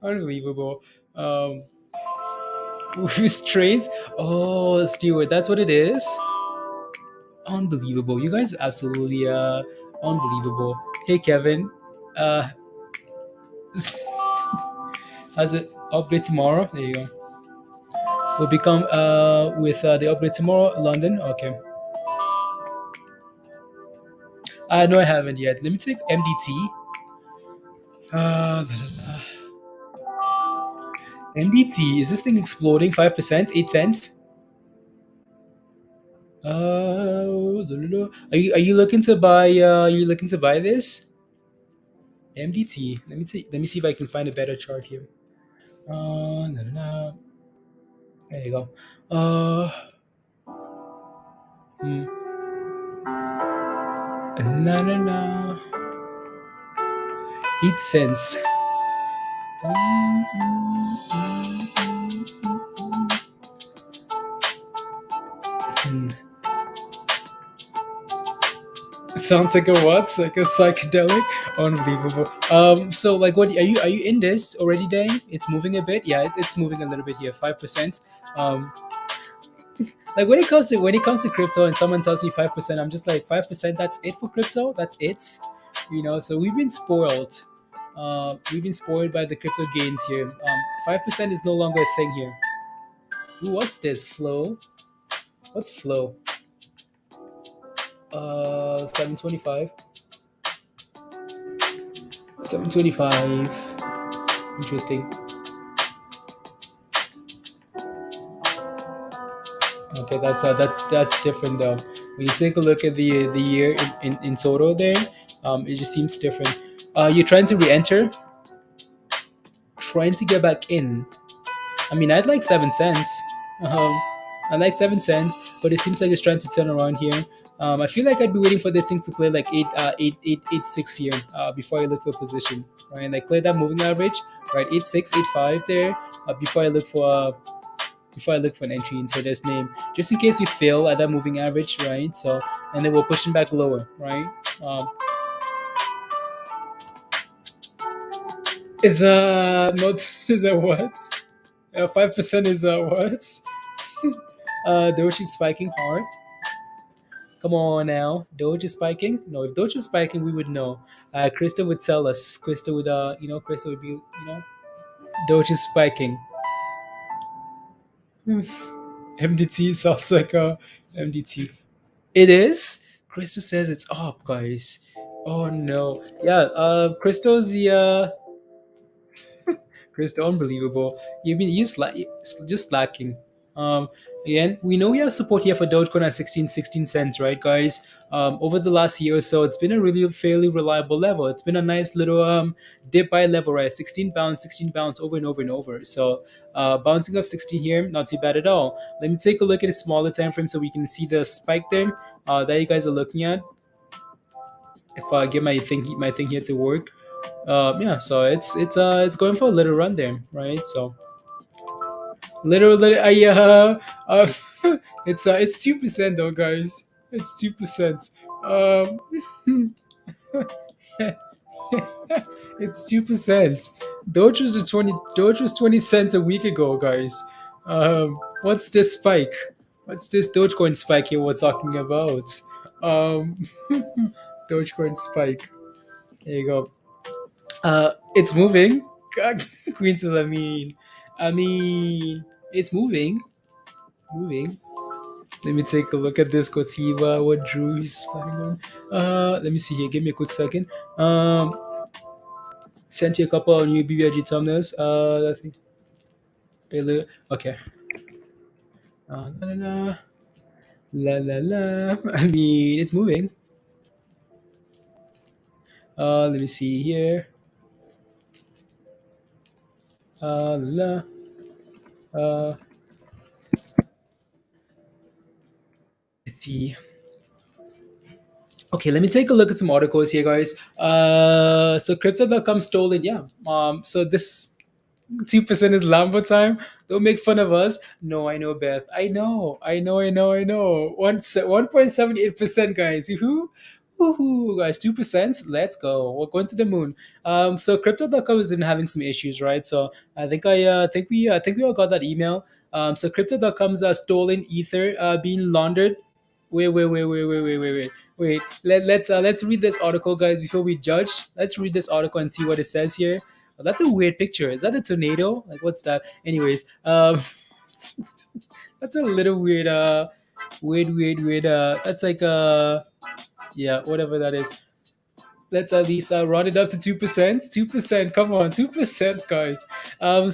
unbelievable. Um, Restraints. Oh, Stewart, that's what it is. Unbelievable. You guys are absolutely unbelievable. Hey, Kevin. Uh, has it upgrade tomorrow? There you go. Will become with the upgrade tomorrow, London. Okay. No, I haven't yet. Let me take MDT. La, la, la. MDT, is this thing exploding? 5%, 8 cents. La, la, la. Are you looking to buy? Are you looking to buy this MDT? Let me see if I can find a better chart here. La, la, la. There you go. Uh, hmm. La la la. 8 cents. Hmm. Sounds like a what? Like a psychedelic? Unbelievable. So like what are you in this already, Dang? It's moving a bit. Yeah, it's moving a little bit here. 5%. Um like when it comes to crypto and someone tells me 5%, I'm just like 5%, that's it for crypto? That's it? So we've been spoiled. We've been spoiled by the crypto gains here. 5% is no longer a thing here. Ooh, what's this? Flow? What's flow? 725. 725. Interesting. Okay, that's different though. When you take a look at the year in total there, it just seems different. You're trying to re-enter, trying to get back in. I mean, I'd like 7 cents. I like 7 cents, but it seems like it's trying to turn around here. I feel like I'd be waiting for this thing to clear like 8 6 here before I look for a position, right? Like clear that moving average, right? 8 6 8 5 there before I look for an entry into this name, just in case we fail at that moving average, right? So and then we're pushing back lower, right? Is not is a what? 5% is what? Doge is spiking hard. Come on now, Doge is spiking. No, if Doge is spiking, we would know. Krista would tell us. Krista would, Krista would be, Doge is spiking. MDT sounds like a MDT. It is. Krista says it's up, guys. Oh no. Yeah. Crystal's the Crystal, unbelievable. You've been just lacking. Um, Again, we know we have support here for Dogecoin at 16 cents, right, guys? Over the last year or so, it's been a really fairly reliable level. It's been a nice little dip by level, right? 16 bounce over and over and over. So bouncing up 16 here, not too bad at all. Let me take a look at a smaller time frame so we can see the spike there that you guys are looking at. If I get my thing here to work, yeah, so it's going for a little run there, right? So literally, uh it's 2% though, guys. It's 2%. Um, it's 2%. Doge was 20 cents a week ago, guys. What's this spike? What's this Dogecoin spike here we're talking about? Um, Dogecoin spike. There you go. It's moving. Queen says, I mean, it's moving. Let me take a look at this Kotiva. What Drew is planning on? Let me see here. Give me a quick second. Sent you a couple of new BBIG thumbnails. I think. Okay. La la la la la la. I mean, it's moving. Let me see here. La. Uh, let's see. Okay, let me take a look at some articles here, guys. So crypto.com stolen, yeah. So this 2% is Lambo time. Don't make fun of us. No, I know, Beth. I know. 1.78%, guys. Woohoo! Woohoo, guys. 2%. Let's go. We're going to the moon. So crypto.com has been having some issues, right? So I think we all got that email. So crypto.com's stolen ether being laundered. Wait. Let's read this article, guys, before we judge. Let's read this article and see what it says here. Oh, that's a weird picture. Is that a tornado? Like, what's that? Anyways, that's a little weird. Weird. That's like yeah, whatever that is. Let's at least round it up to 2%. 2%. Come on, 2%, guys.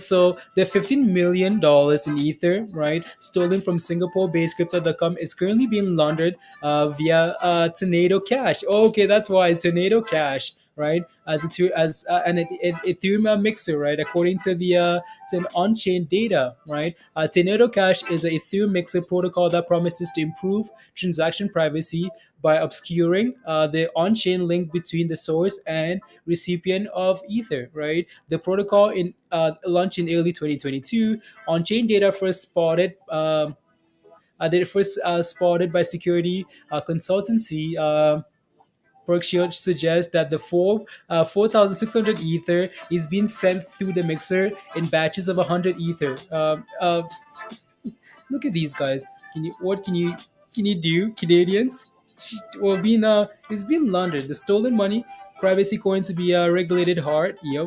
So the $15 million in ether, right, stolen from Singapore-based crypto.com is currently being laundered via Tornado Cash. Oh, okay, that's why Tornado Cash, right, as an Ethereum mixer, right, according to the to an on-chain data, right. Tornado Cash is an Ethereum mixer protocol that promises to improve transaction privacy by obscuring the on-chain link between the source and recipient of Ether. Right, the protocol in launched in early 2022. On-chain data first spotted. They first spotted by security consultancy Berkshire suggests that the 4,600 ether is being sent through the mixer in batches of 100 ether. Look at these guys. What can you do, Canadians? Well, it's been laundered. The stolen money, privacy coins to be regulated hard. Yep.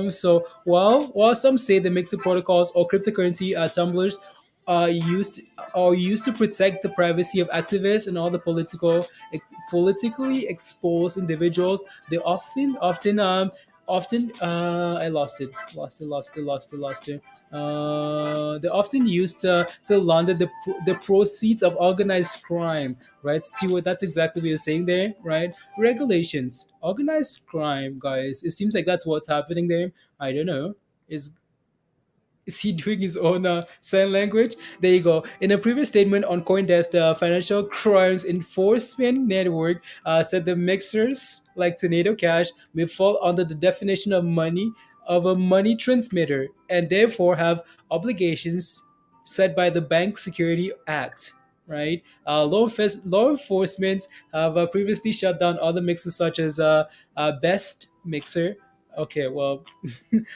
So while some say the mixer protocols or cryptocurrency tumblers are used to protect the privacy of activists and all the politically exposed individuals, they often I lost it. They're often used to launder the proceeds of organized crime, right, Stuart? That's exactly what you're saying there, right? Regulations, organized crime, guys. It seems like that's what's happening there. I don't know. Is he doing his own sign language? There you go. In a previous statement on CoinDesk, the Financial Crimes Enforcement Network said the mixers like Tornado Cash may fall under the definition of a money transmitter and therefore have obligations set by the Bank Security Act. Right, law enforcement have previously shut down other mixers such as Best Mixer. Okay, well,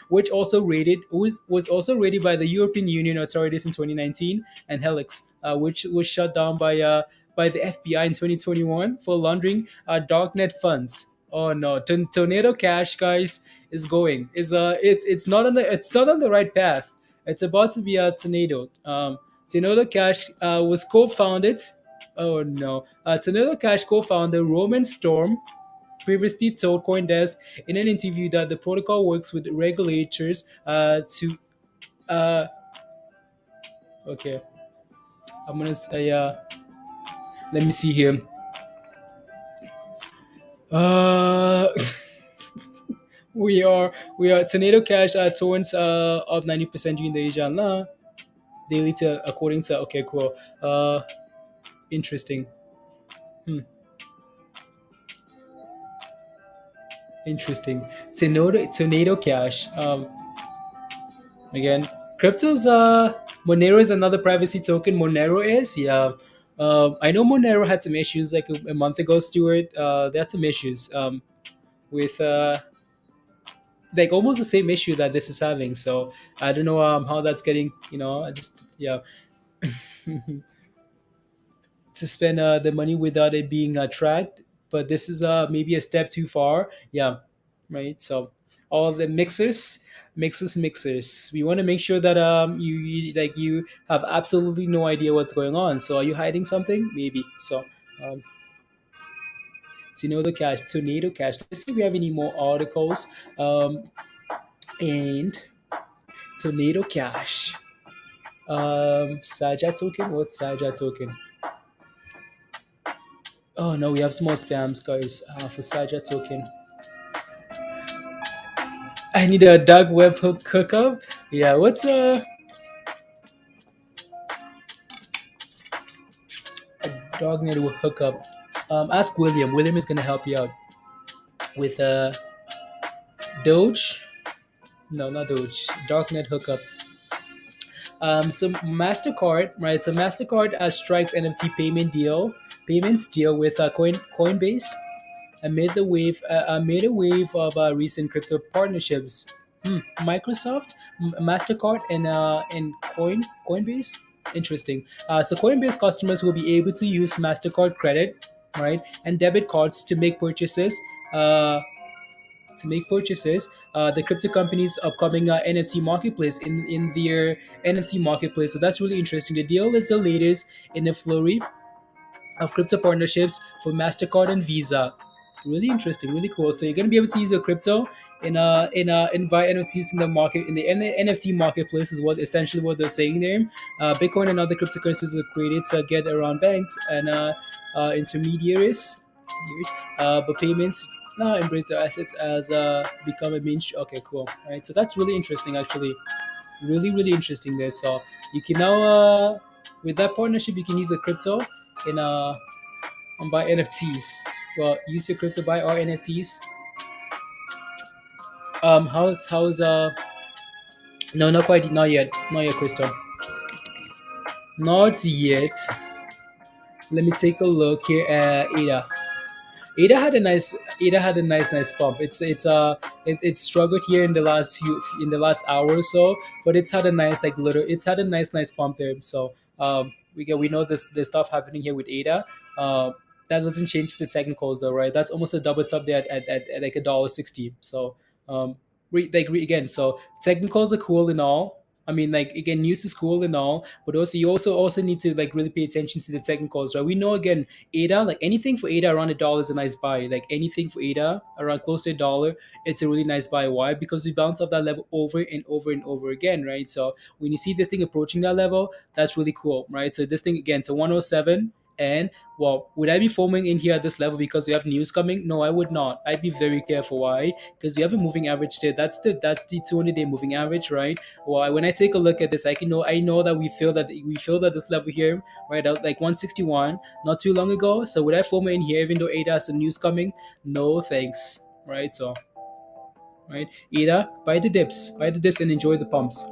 was also rated by the European Union authorities in 2019, and Helix, which was shut down by the FBI in 2021 for laundering darknet funds. Oh no, Tornado Cash, guys, is going. It's not on the right path. It's about to be a tornado. Tornado Cash was co-founded. Oh no, Tornado Cash co-founder Roman Storm previously told CoinDesk in an interview that the protocol works with regulators to uh, okay, I'm gonna say let me see here. Uh, we are tornado cash towards up 90% during the Asia La daily to according to okay cool interesting. Hmm. Interesting. Tornado Cash. Again, cryptos. Monero is another privacy token. Monero is yeah. I know Monero had some issues like a month ago, Stuart. They had some issues with like almost the same issue that this is having. So I don't know how that's getting. I just yeah. To spend the money without it being tracked. But this is maybe a step too far. Yeah, right. So all the mixers. We want to make sure that you have absolutely no idea what's going on. So are you hiding something? Maybe. So um, tornado cash. Let's see if we have any more articles. And tornado cash. Saja token. What's Saja token? Oh no, we have some more spams, guys. For Saja token, I need a dark web hookup. Yeah, what's a dark network hookup? Ask William. William is gonna help you out with Doge. No, not Doge. Darknet hookup. So Mastercard, right? So Mastercard strikes NFT payments deal with Coinbase amid a wave of recent crypto partnerships. Microsoft, Mastercard, and Coinbase. Interesting. So Coinbase customers will be able to use Mastercard credit, right, and debit cards Uh, the crypto company's upcoming NFT marketplace in their NFT marketplace. So that's really interesting. The deal is the latest in a flurry of crypto partnerships for Mastercard and Visa. Really interesting, really cool. So you're gonna be able to use your crypto in buy NFTs in the market in the NFT marketplace is what essentially what they're saying there. Bitcoin and other cryptocurrencies are created to get around banks and intermediaries. But payments now embrace their assets as become a mainstream. Okay, cool. Right. So that's really interesting, actually. Really interesting there. So you can now with that partnership, you can use a crypto in and buy NFTs. Well, use your crypto buy our NFTs. How's no, not quite, not yet, Crystal, not yet. Let me take a look here at Ada. Ada had a nice pump. It struggled here in the last hour or so, but it's had a nice it's had a nice pump there. So we know this stuff happening here with Ada. That doesn't change the technicals though, right? That's almost a double top there at like $1.60. So again, so technicals are cool and all. I mean, like again, news is cool and all, but also you also need to like really pay attention to the technicals, right? We know again, ADA, like anything for ADA around $1 is a nice buy. Like anything for ADA around close to $1, it's a really nice buy. Why? Because we bounce off that level over and over and over again, right? So when you see this thing approaching that level, that's really cool, right? So this thing again, so 107. And well, would I be foaming in here at this level because we have news coming? No, I would not. I'd be very careful. Why? Because we have a moving average there. That's the 200-day moving average, right? Well, when I take a look at this, I know that we feel that this level here, right, out like 161 not too long ago. So would I foam in here even though ADA has some news coming? No, thanks. Right. So right, ADA, buy the dips and enjoy the pumps.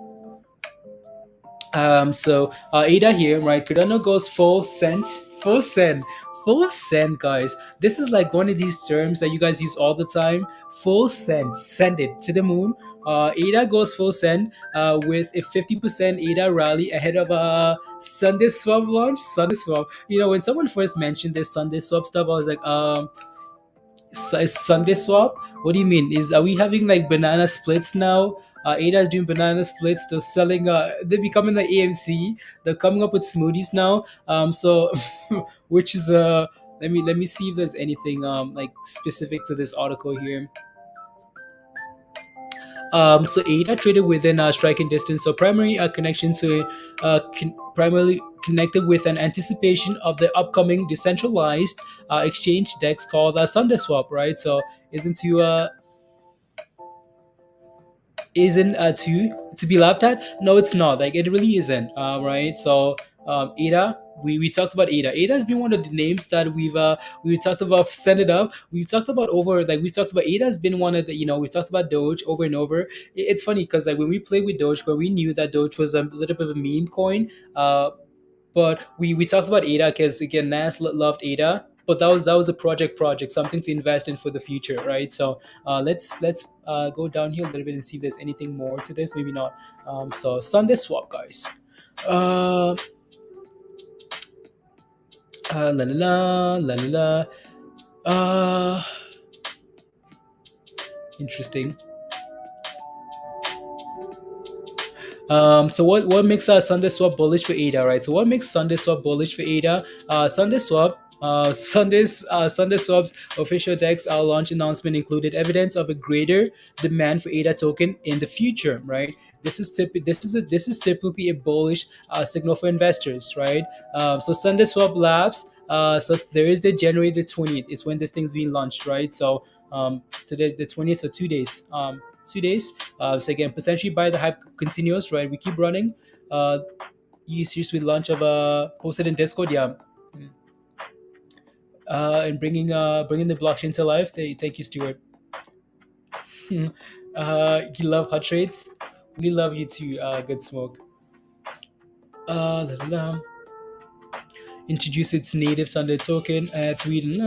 So Ada here, right? Cardano goes full send, guys. This is like one of these terms that you guys use all the time. Full send it to the moon. Ada goes full send with a 50% Ada rally ahead of a Sunday swap launch. Sunday swap. When someone first mentioned this Sunday swap stuff, I was like, Sunday swap? What do you mean? Are we having like banana splits now? Ada is doing banana splits. They're selling. They're becoming the AMC. They're coming up with smoothies now. So, which is Let me see if there's anything like specific to this article here. So ADA traded within striking distance, so primary connection to primarily connected with an anticipation of the upcoming decentralized exchange dex called SundaeSwap, right? So isn't to isn't to be laughed at? No, it's not. Like it really isn't. Right? So ADA. We talked about ADA. ADA has been one of the names that we talked about. Send it up. We've talked about over like we've talked about ADA has been one of the we've talked about Doge over and over. It's funny because like when we played with Doge, where we knew that Doge was a little bit of a meme coin, but we talked about ADA because again Nas loved ADA, but that was a project something to invest in for the future, right? So let's go down here a little bit and see if there's anything more to this. Maybe not. So Sunday swap, guys. Uh, la la la la la. Uh, interesting. So what makes Sunday Swap bullish for ADA, right? So what makes Sunday Swap bullish for ADA? Sunday Swap's official DEX launch announcement included evidence of a greater demand for ADA token in the future, right? This is typically a bullish signal for investors, right? So Sunday Swap Labs. So Thursday, January the 20th is when this thing's being launched, right? So today the 20th, so 2 days. 2 days. So again, potentially buy the hype continues, right? We keep running. Use with launch of posted in Discord, yeah. And bringing the blockchain to life. Thank you, Stuart. You love hot trades. We love you too. Good smoke. La, la, la. Introduce its native Sunday token at three.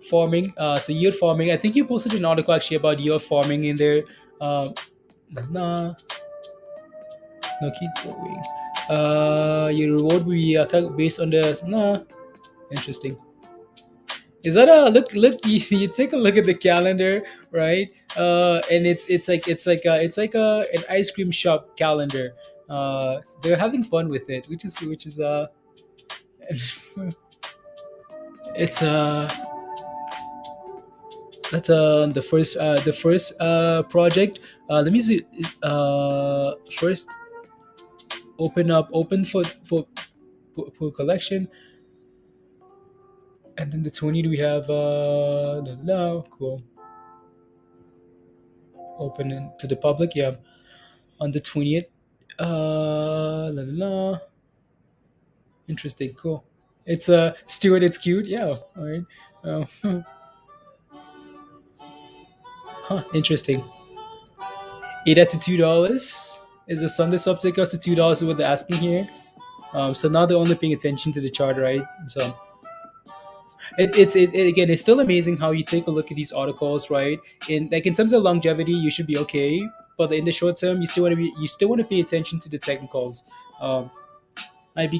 Farming. So yield farming. I think you posted an article actually about yield farming in there. Nah, no, keep going. Your reward will be based on the Interesting. Is that a look? Look, you take a look at the calendar, right? And it's like an ice cream shop calendar. They're having fun with it, which is it's that's the first project. Let me see. First open for collection, and then the 20 we have cool, open to the public, yeah, on the 20th. La, la, la. Interesting, cool. It's Stuart, it's cute, yeah, all right. Interesting. 8 to $2 is a Sunday swap ticker, so $2 is what they're asking here. So now they're only paying attention to the chart, right? So again, it's still amazing how you take a look at these articles, right? In terms of longevity, you should be okay, but in the short term, you still want to pay attention to the technicals. Um, I be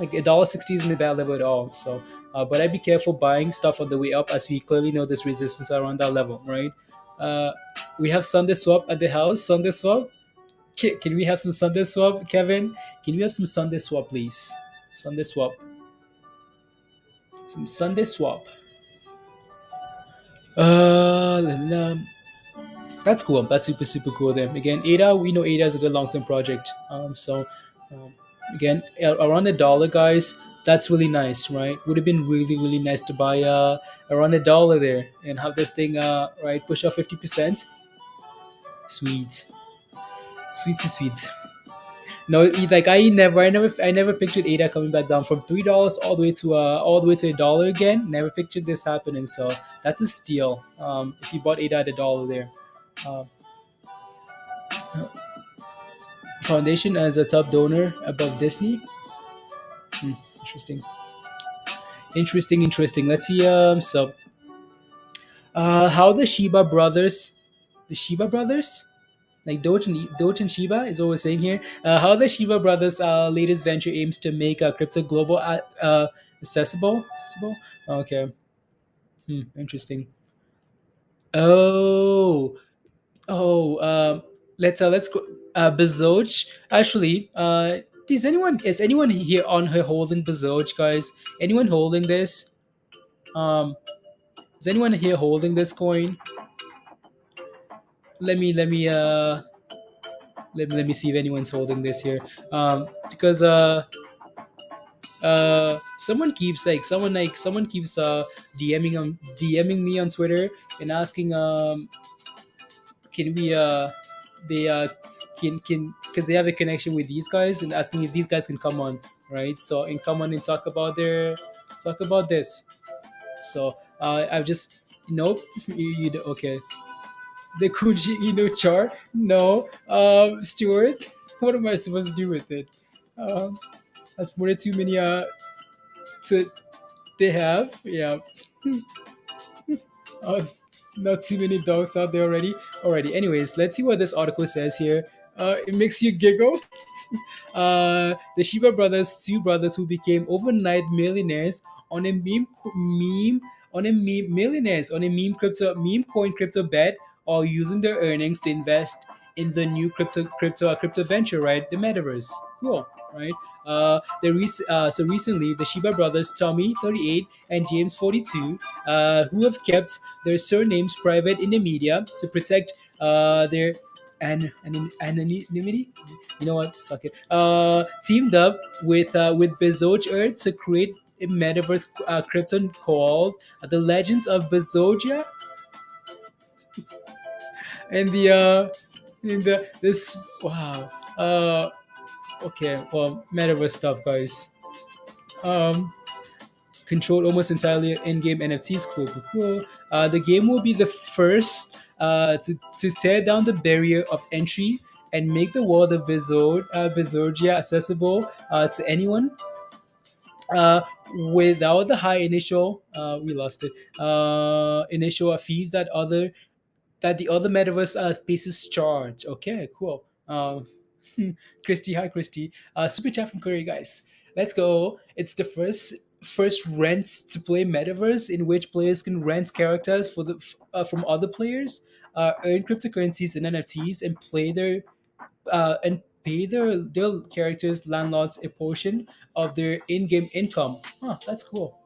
like $1.60 isn't a bad level at all. So, but I'd be careful buying stuff on the way up, as we clearly know there's resistance around that level, right? Uh, we have Sunday swap at the house. Sunday swap. Can we have some Sunday swap, Kevin? Can we have some Sunday swap, please? Sunday swap. Some Sunday swap. La, la. That's cool. That's super cool. Then again, ADA, we know ADA is a good long term project. Um, again, around $1, guys. That's really nice, right? Would have been really nice to buy around $1 there and have this thing right push up 50%. Sweet, sweet. No, like I never pictured ADA coming back down from $3 all the way to $1 again. Never pictured this happening. So that's a steal. If you bought ADA at $1 there. Um, Foundation as a top donor above Disney. Interesting. Interesting. Let's see. How the Shiba brothers, like Doge and Shiba is what we're saying here. How the Shiba brothers' latest venture aims to make crypto global accessible. Accessible. Okay. Interesting. Oh, oh. Let's go. Bezos actually. Is anyone here on her holding Bazoge, guys? Anyone holding this? Um, is anyone here holding this coin? Let me let me see if anyone's holding this here. Because someone keeps DMing me on Twitter and asking can we they can because they have a connection with these guys and asking if these guys can come on, right? So and come on and talk about this. So I've just nope. Okay. The Kuji Inu chart? No. Stuart, what am I supposed to do with it? Um, that's more than too many to they have. Yeah. Uh, not too many dogs out there already. Alrighty. Anyways, let's see what this article says here. It makes you giggle. The Shiba brothers, two brothers who became overnight millionaires on a meme meme coin crypto bet, or using their earnings to invest in the new crypto venture, right? The metaverse. Cool, right? So recently, the Shiba brothers, Tommy 38 and James 42, who have kept their surnames private in the media to protect their anonymity. You know what? Suck it. Teamed up with Bezoge Earth to create a metaverse crypto called the Legends of Bezogia, and the in the this wow. Okay, well, metaverse stuff, guys. Um, Controlled almost entirely in-game NFTs. Cool, cool, cool. The game will be the first to tear down the barrier of entry and make the world of Bezogia accessible to anyone without the high initial we lost it initial fees that the other metaverse spaces charge. Okay, cool. Christy, hi Christy. Super chat from Curry, guys. Let's go. It's the first rent to play metaverse in which players can rent characters from other players, earn cryptocurrencies and NFTs, and pay their characters landlords a portion of their in-game income. Oh, that's cool.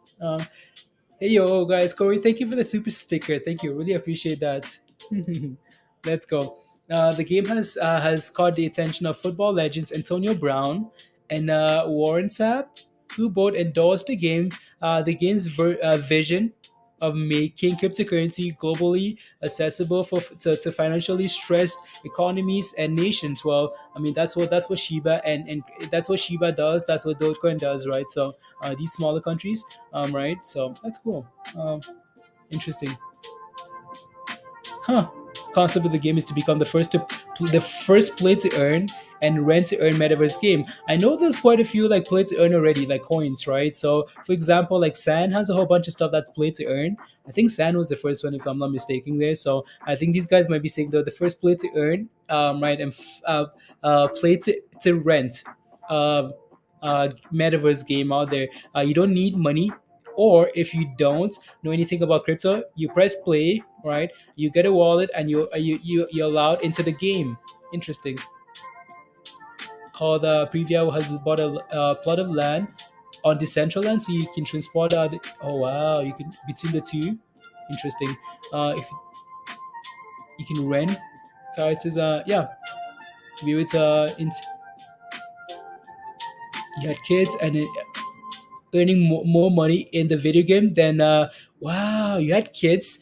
Hey yo guys, Corey, thank you for the super sticker. Thank you, really appreciate that. Let's go. The game has caught the attention of football legends Antonio Brown and Warren Sapp, who both endorsed the game's vision of making cryptocurrency globally accessible to financially stressed economies and nations. Well, I mean that's what Shiba and that's what Shiba does. That's what Dogecoin does, right? So these smaller countries, right? So that's cool. Interesting. Huh. Concept of the game is to become the first play to earn and rent to earn metaverse game. I know there's quite a few like play to earn already, like coins, right? So for example, like Sand has a whole bunch of stuff that's play to earn. I think Sand was the first one, if I'm not mistaken. There, so I think these guys might be saying the first play to earn, right, and play to rent, metaverse game out there. You don't need money, or if you don't know anything about crypto, you press play, right? You get a wallet and you're allowed into the game. Interesting. Called Preview has bought a plot of land on decentraland, so you can transport. Oh wow, you can between the two. Interesting. If you can rent characters, yeah, be with you had kids and earning more money in the video game than wow, you had kids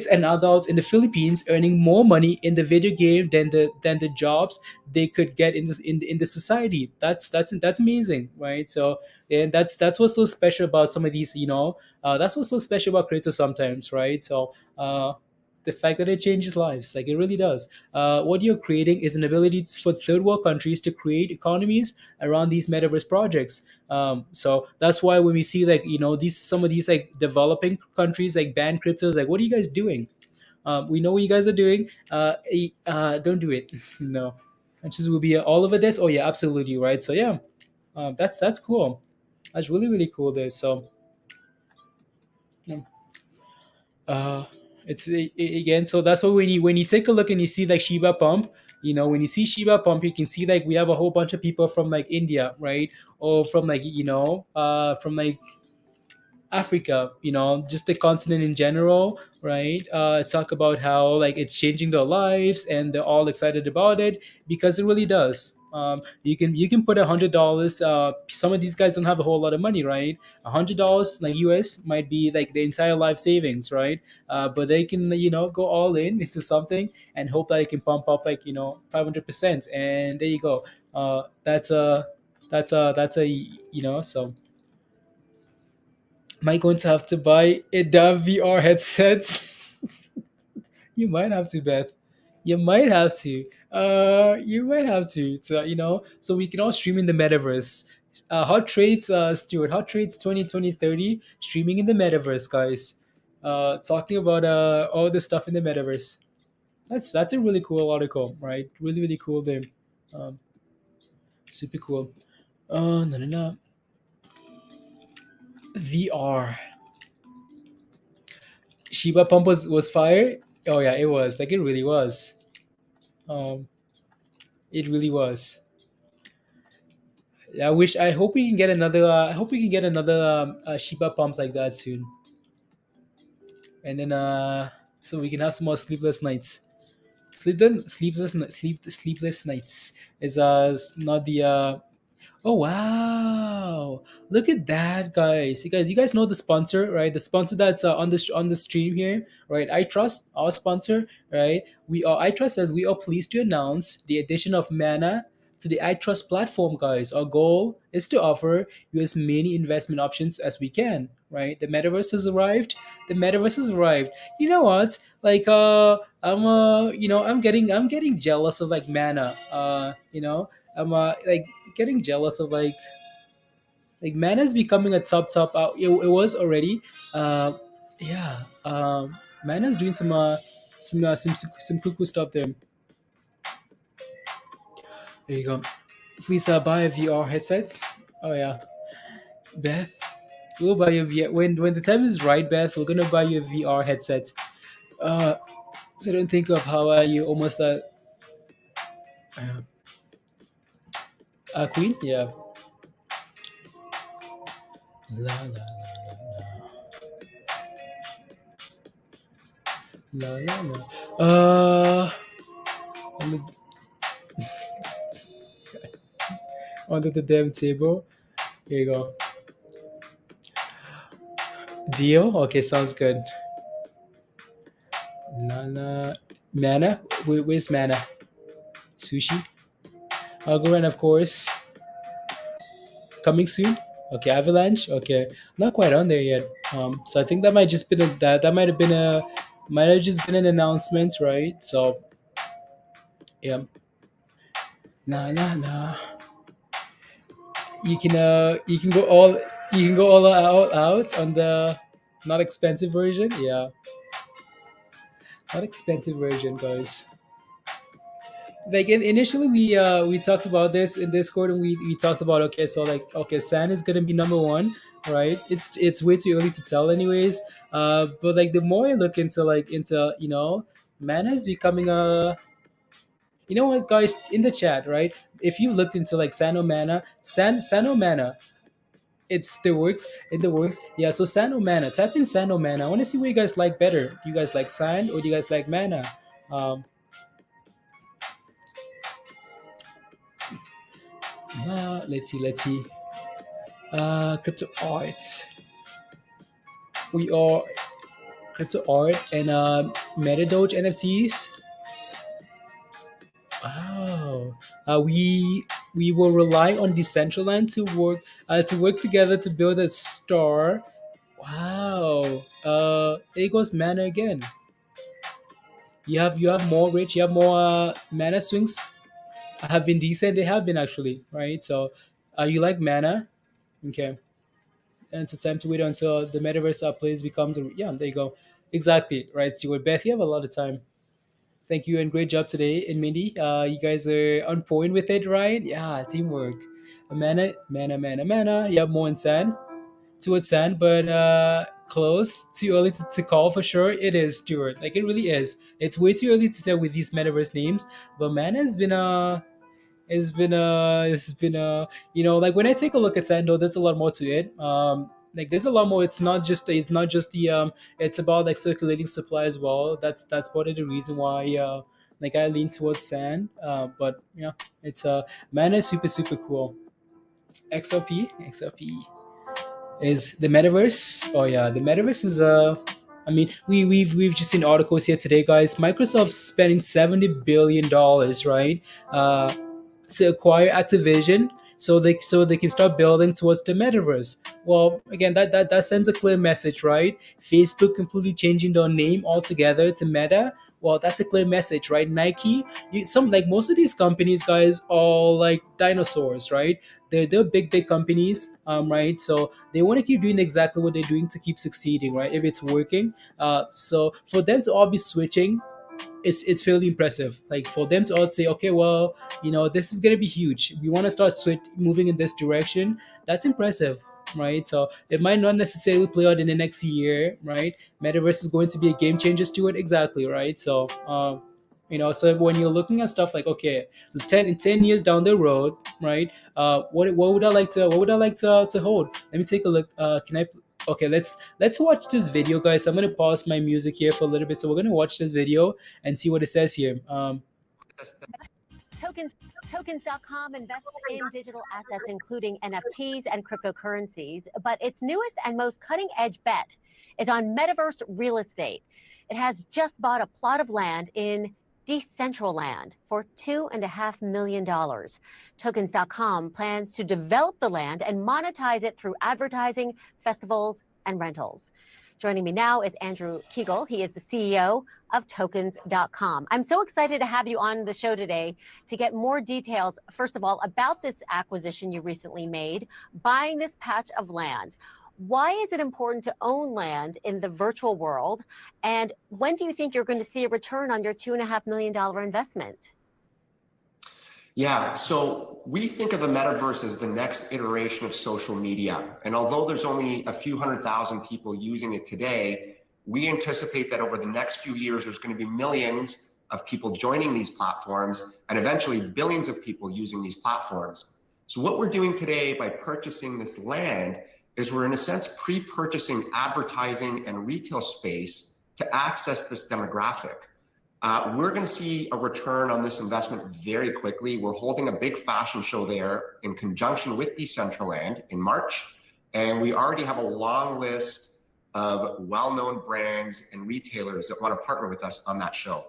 and adults in the Philippines earning more money in the video game than the jobs they could get in the society. That's amazing, right? So and that's what's so special about some of these, that's what's so special about creators sometimes, right? So the fact that it changes lives, like it really does. What you're creating is an ability for third world countries to create economies around these metaverse projects. So that's why when we see like these some of these like developing countries like ban cryptos, like what are you guys doing? We know what you guys are doing. Don't do it. No, countries will be all over this. Oh yeah, absolutely right. So yeah, that's cool. That's really really cool. There. So yeah. uh, it's again. So that's what when you take a look and you see like Shiba pump. when you see Shiba pump, you can see like we have a whole bunch of people from like India, right? Or from like from like Africa, just the continent in general, right? Talk about how like it's changing their lives, and they're all excited about it because it really does. You can put $100. Some of these guys don't have a whole lot of money, right? $100 like US might be like their entire life savings, right? But they can go all in into something and hope that it can pump up like 500%, and there you go. That's a so am I going to have to buy a damn VR headset? You might have to, Beth. You might have to. You might have to. So we can all stream in the metaverse. Hot trades, Stuart. Hot trades 2020 streaming in the metaverse, guys. Talking about all the stuff in the metaverse. That's a really cool article, right? Really really cool there. Um, Super cool. No no no. VR. Shiba Pump was fire. Oh yeah, it was. Like it really was. Um, it really was. I hope we can get another. I hope we can get another Shiba Pump like that soon, and then so we can have some more sleepless nights. Sleepless nights is not the Oh wow! Look at that, guys. You guys know the sponsor, right? The sponsor that's on the stream here, right? I trust our sponsor, right? I trust as we are pleased to announce the addition of Mana to the iTrust platform, guys. Our goal is to offer you as many investment options as we can, right? The metaverse has arrived. The metaverse has arrived. You know what? Like I'm getting jealous of like Mana. I'm like getting jealous of like Mana is becoming a top. It was already. Uh, yeah. Mana's doing some cool stuff there. There you go. Please buy a VR headsets. Oh yeah, Beth. We'll buy you a VR when the time is right, Beth. We're gonna buy you a VR headset. Uh, so don't think of how you almost uh, queen. Yeah. La la la la la la. On the onto the damn table. Here you go. Deal. Okay, sounds good. Lana, Mana. Where's Mana? Sushi. Algorand, of course. Coming soon. Okay, Avalanche. Okay, not quite on there yet. So I think that might just been that might have just been an announcement, right? So yeah. Nah. You can go all out on the not expensive version. Yeah, not expensive version, guys. Like initially we talked about this in Discord, and we talked about, okay, so like, okay, Sand is gonna be number one, right? It's way too early to tell anyways. But like the more I look into Mana is becoming a, you know what, guys, in the chat, right? If you looked into like Sano Mana, it's the works in the works. Yeah, so Sano Mana, type in Sano Mana. I want to see what you guys like better. Do you guys like Sand or do you guys like Mana? um let's see. Crypto art. We are crypto art and MetaDoge NFTs. Wow. We will rely on Decentraland to work together to build a star. Wow. There goes mana again. You have more rich. You have more mana swings. Have been decent. They have been actually, right? So, you like mana? Okay. And it's time to wait until the metaverse plays becomes a, yeah. There you go. Exactly right, Stuart. Beth, you have a lot of time. Thank you and great job today. And Mindy, you guys are on point with it, right? Yeah, teamwork. Mana. You have more in San, towards San, but close, too early to call for sure. It is, Stuart. Like it really is. It's way too early to tell with these metaverse names. But man, it's been like when I take a look at Sando, there's a lot more to it. Like there's a lot more. It's not just the it's about like circulating supply as well. That's part of the reason why like I lean towards Sand. But yeah, it's Mana is super cool. XRP is the metaverse. Oh yeah, the metaverse is I mean, we've just seen articles here today, guys. Microsoft's spending $70 billion, right? To acquire Activision, so they can start building towards the metaverse. Well, again, that sends a clear message, right? Facebook completely changing their name altogether to Meta. Well, that's a clear message, right? Nike, some like most of these companies, guys, are like dinosaurs, right? They're big companies, right? So they want to keep doing exactly what they're doing to keep succeeding, right? If it's working, so for them to all be switching, it's fairly impressive. Like for them to all say, okay, well, this is gonna be huge. We want to start moving in this direction. That's impressive, right? So it might not necessarily play out in the next year, right? Metaverse is going to be a game changer to it, exactly, right? So, so when you're looking at stuff like, okay, 10 years down the road, right? What would I like to hold? Let me take a look. Can I? Okay, let's watch this video, guys. I'm gonna pause my music here for a little bit. So we're gonna watch this video and see what it says here. Tokens, Tokens.com invests in digital assets, including NFTs and cryptocurrencies, but its newest and most cutting-edge bet is on metaverse real estate. It has just bought a plot of land in Decentraland for $2.5 million. Tokens.com plans to develop the land and monetize it through advertising, festivals, and rentals. Joining me now is Andrew Kegel. He is the CEO of Tokens.com. I'm so excited to have you on the show today to get more details, first of all, about this acquisition you recently made, buying this patch of land. Why is it important to own land in the virtual world? And when do you think you're going to see a return on your $2.5 million investment? Yeah, so we think of the metaverse as the next iteration of social media. And although there's only a few 100,000 people using it today, we anticipate that over the next few years, there's going to be millions of people joining these platforms and eventually billions of people using these platforms. So what we're doing today by purchasing this land is we're in a sense pre-purchasing advertising and retail space to access this demographic. We're going to see a return on this investment very quickly. We're holding a big fashion show there in conjunction with Decentraland in March, and we already have a long list of well-known brands and retailers that want to partner with us on that show.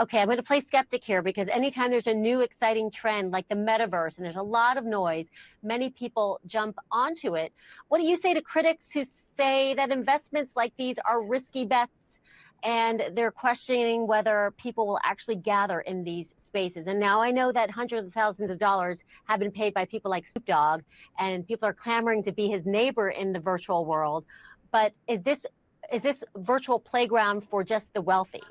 Okay, I'm going to play skeptic here because anytime there's a new exciting trend like the metaverse and there's a lot of noise, many people jump onto it. What do you say to critics who say that investments like these are risky bets and they're questioning whether people will actually gather in these spaces? And now I know that hundreds of thousands of dollars have been paid by people like Snoop Dogg, and people are clamoring to be his neighbor in the virtual world. But is this virtual playground for just the wealthy?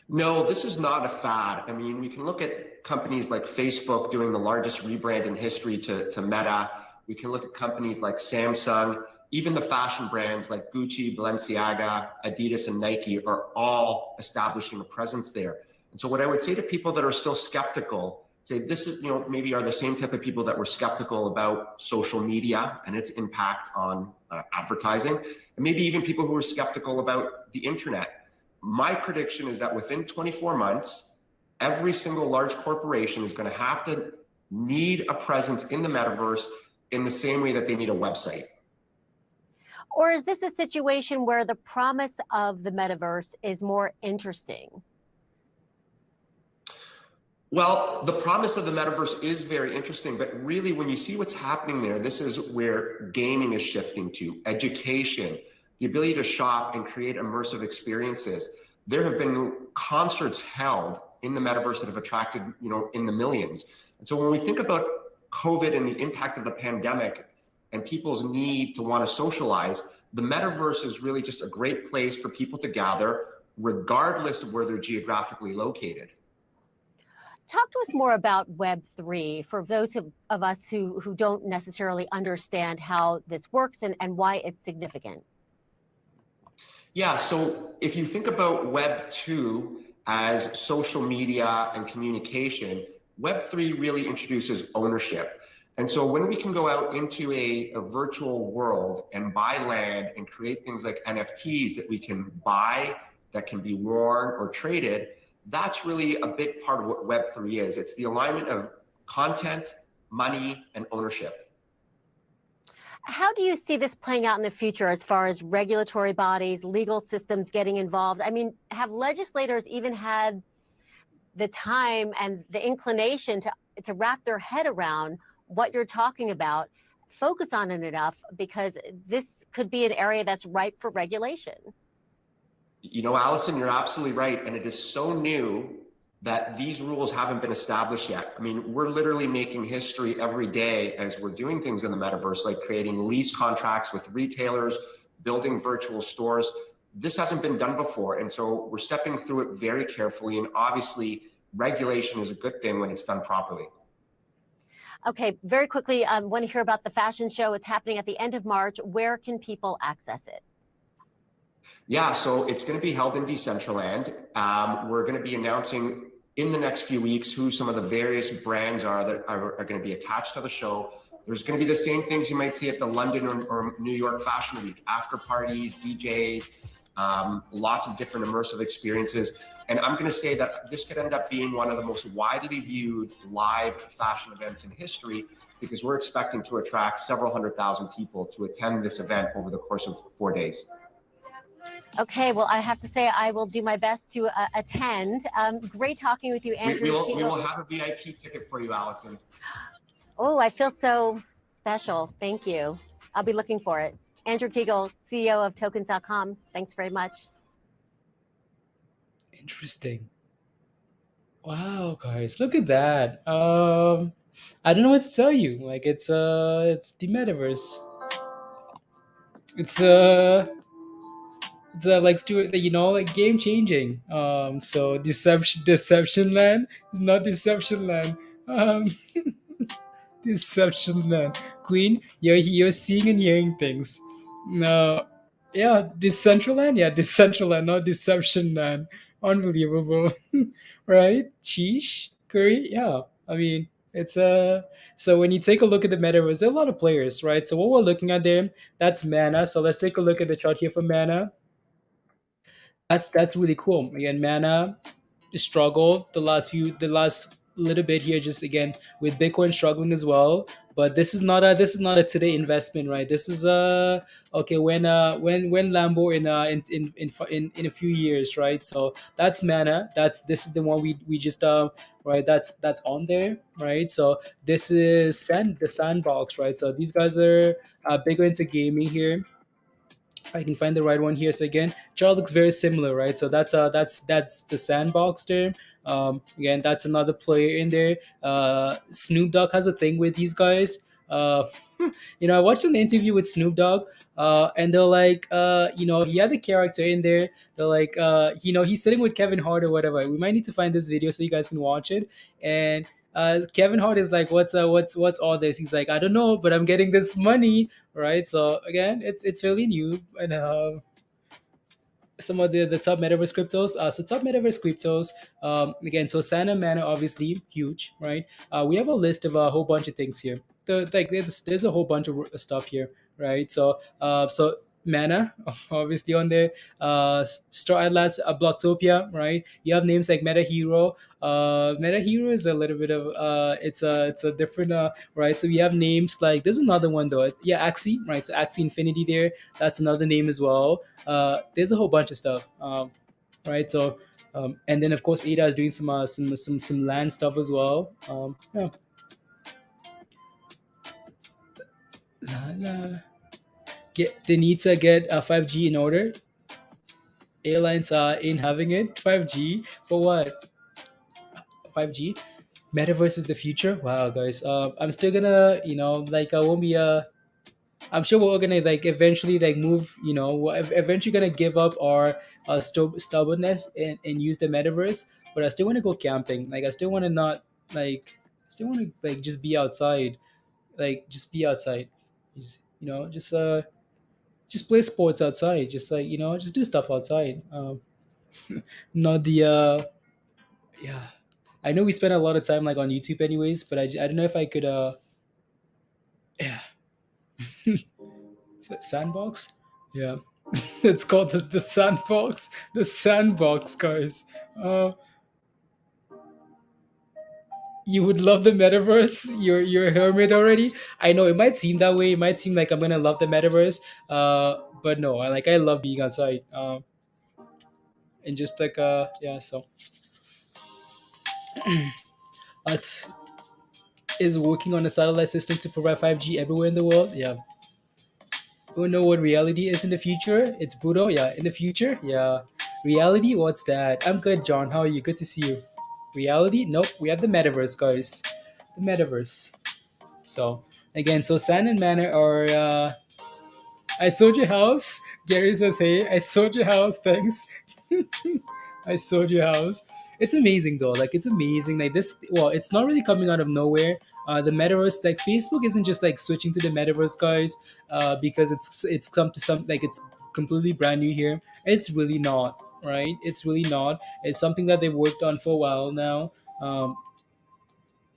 No, this is not a fad. I mean, we can look at companies like Facebook doing the largest rebrand in history to Meta. We can look at companies like Samsung. Even the fashion brands like Gucci, Balenciaga, Adidas, and Nike are all establishing a presence there. And so what I would say to people that are still skeptical, say this is, maybe are the same type of people that were skeptical about social media and its impact on advertising, and maybe even people who are skeptical about the internet. My prediction is that within 24 months, every single large corporation is going to have to need a presence in the metaverse in the same way that they need a website. Or is this a situation where the promise of the metaverse is more interesting? Well, the promise of the metaverse is very interesting, but really when you see what's happening there, this is where gaming is shifting to, education, the ability to shop and create immersive experiences. There have been concerts held in the metaverse that have attracted, in the millions. And so when we think about COVID and the impact of the pandemic and people's need to want to socialize, the metaverse is really just a great place for people to gather, regardless of where they're geographically located. Talk to us more about Web3 for those of us who don't necessarily understand how this works and why it's significant. Yeah, so if you think about Web 2 as social media and communication, Web 3 really introduces ownership. And so when we can go out into a virtual world and buy land and create things like NFTs that we can buy, that can be worn or traded, that's really a big part of what Web 3 is. It's the alignment of content, money, and ownership. How do you see this playing out in the future as far as regulatory bodies, legal systems getting involved? I mean, have legislators even had the time and the inclination to wrap their head around what you're talking about, focus on it enough, because this could be an area that's ripe for regulation? You know, Allison, you're absolutely right. And it is so new that these rules haven't been established yet. I mean, we're literally making history every day as we're doing things in the metaverse, like creating lease contracts with retailers, building virtual stores. This hasn't been done before. And so we're stepping through it very carefully. And obviously, regulation is a good thing when it's done properly. Okay, very quickly, I want to hear about the fashion show. It's happening at the end of March. Where can people access it? Yeah, so it's going to be held in Decentraland. We're going to be announcing in the next few weeks who some of the various brands are that are going to be attached to the show. There's going to be the same things you might see at the London or New York Fashion Week, after parties, DJs, lots of different immersive experiences. And I'm going to say that this could end up being one of the most widely viewed live fashion events in history, because we're expecting to attract several 100,000 people to attend this event over the course of 4 days. Okay, well, I have to say I will do my best to attend. Great talking with you, Andrew. We will have a VIP ticket for you, Allison. Oh, I feel so special. Thank you. I'll be looking for it. Andrew Kegel, CEO of tokens.com. Thanks very much. Interesting. Wow, guys, look at that. I don't know what to tell you. Like it's the metaverse. It's like Stuart, like game changing. So Deception Land is not Deception Land. Um, Deception Land. Queen, you're seeing and hearing things. No, yeah, Decentraland, yeah, Decentraland, not Deception Land. Unbelievable, right? Sheesh, Curry, yeah. I mean, it's so when you take a look at the metaverse, there are a lot of players, right? So what we're looking at there, that's Mana. So let's take a look at the chart here for Mana. That's really cool. Again, Mana struggle the last little bit here, just again with Bitcoin struggling as well. But this is not a today investment, right? This is okay when Lambo in a few years, right? So that's Mana. This is the one we just right, that's on there, right? So this is the Sandbox, right? So these guys are bigger into gaming here, if I can find the right one here. So again, chart looks very similar, right? So that's the Sandbox there. Again, that's another player in there. Snoop Dogg has a thing with these guys. I watched an interview with Snoop Dogg, and they're like, he had a character in there. They're like, he's sitting with Kevin Hart or whatever. We might need to find this video so you guys can watch it. And Kevin Hart is like, what's all this? He's like, I don't know, but I'm getting this money, right? So again, it's fairly new, and some of the top metaverse cryptos. So top metaverse cryptos, again, so Sana Mana obviously huge, right? We have a list of a whole bunch of things here. There's a whole bunch of stuff here, right? So Mana obviously on there. Star Atlas, Blocktopia, right? You have names like Meta Hero. Meta Hero is a little bit of it's a different right. So we have names like there's another one though. Yeah, Axie, right? So Axie Infinity there. That's another name as well. There's a whole bunch of stuff, right? So, and then of course Ada is doing some land stuff as well. Yeah. They need to get a 5G in order. Airlines are in having it. 5G for what? 5G. Metaverse is the future. Wow, guys. I'm still gonna, like I won't be I'm sure we're gonna like eventually like move. We're eventually gonna give up our stubbornness and use the metaverse. but I still want to go camping. Like I still want to not like still want to like just be outside, like just be outside, just, just play sports outside, just like just do stuff outside. Not the yeah. I know we spend a lot of time like on YouTube anyways, but I don't know if I could yeah. Sandbox, yeah. It's called the sandbox, the sandbox, guys. uh you would love the metaverse. You're a hermit already. I know it might seem that way. It might seem like I'm gonna love the metaverse, but no, I love being outside, and just like yeah. So it is working on a satellite system to provide 5G everywhere in the world. Yeah. You know what reality is in the future? It's Budo. Yeah, in the future. Yeah. Reality? What's that? I'm good, John. How are you? Good to see you. Reality? Nope. We have the metaverse, guys. The metaverse. So again, so Sand and Manor are I sold your house. Gary says, hey, I sold your house, thanks. I sold your house. It's amazing though. Like it's amazing. Like this well, it's not really coming out of nowhere. The metaverse, like Facebook isn't just like switching to the metaverse, guys, because it's come to some like it's completely brand new here. It's really not, right? It's really not. It's something that they've worked on for a while now.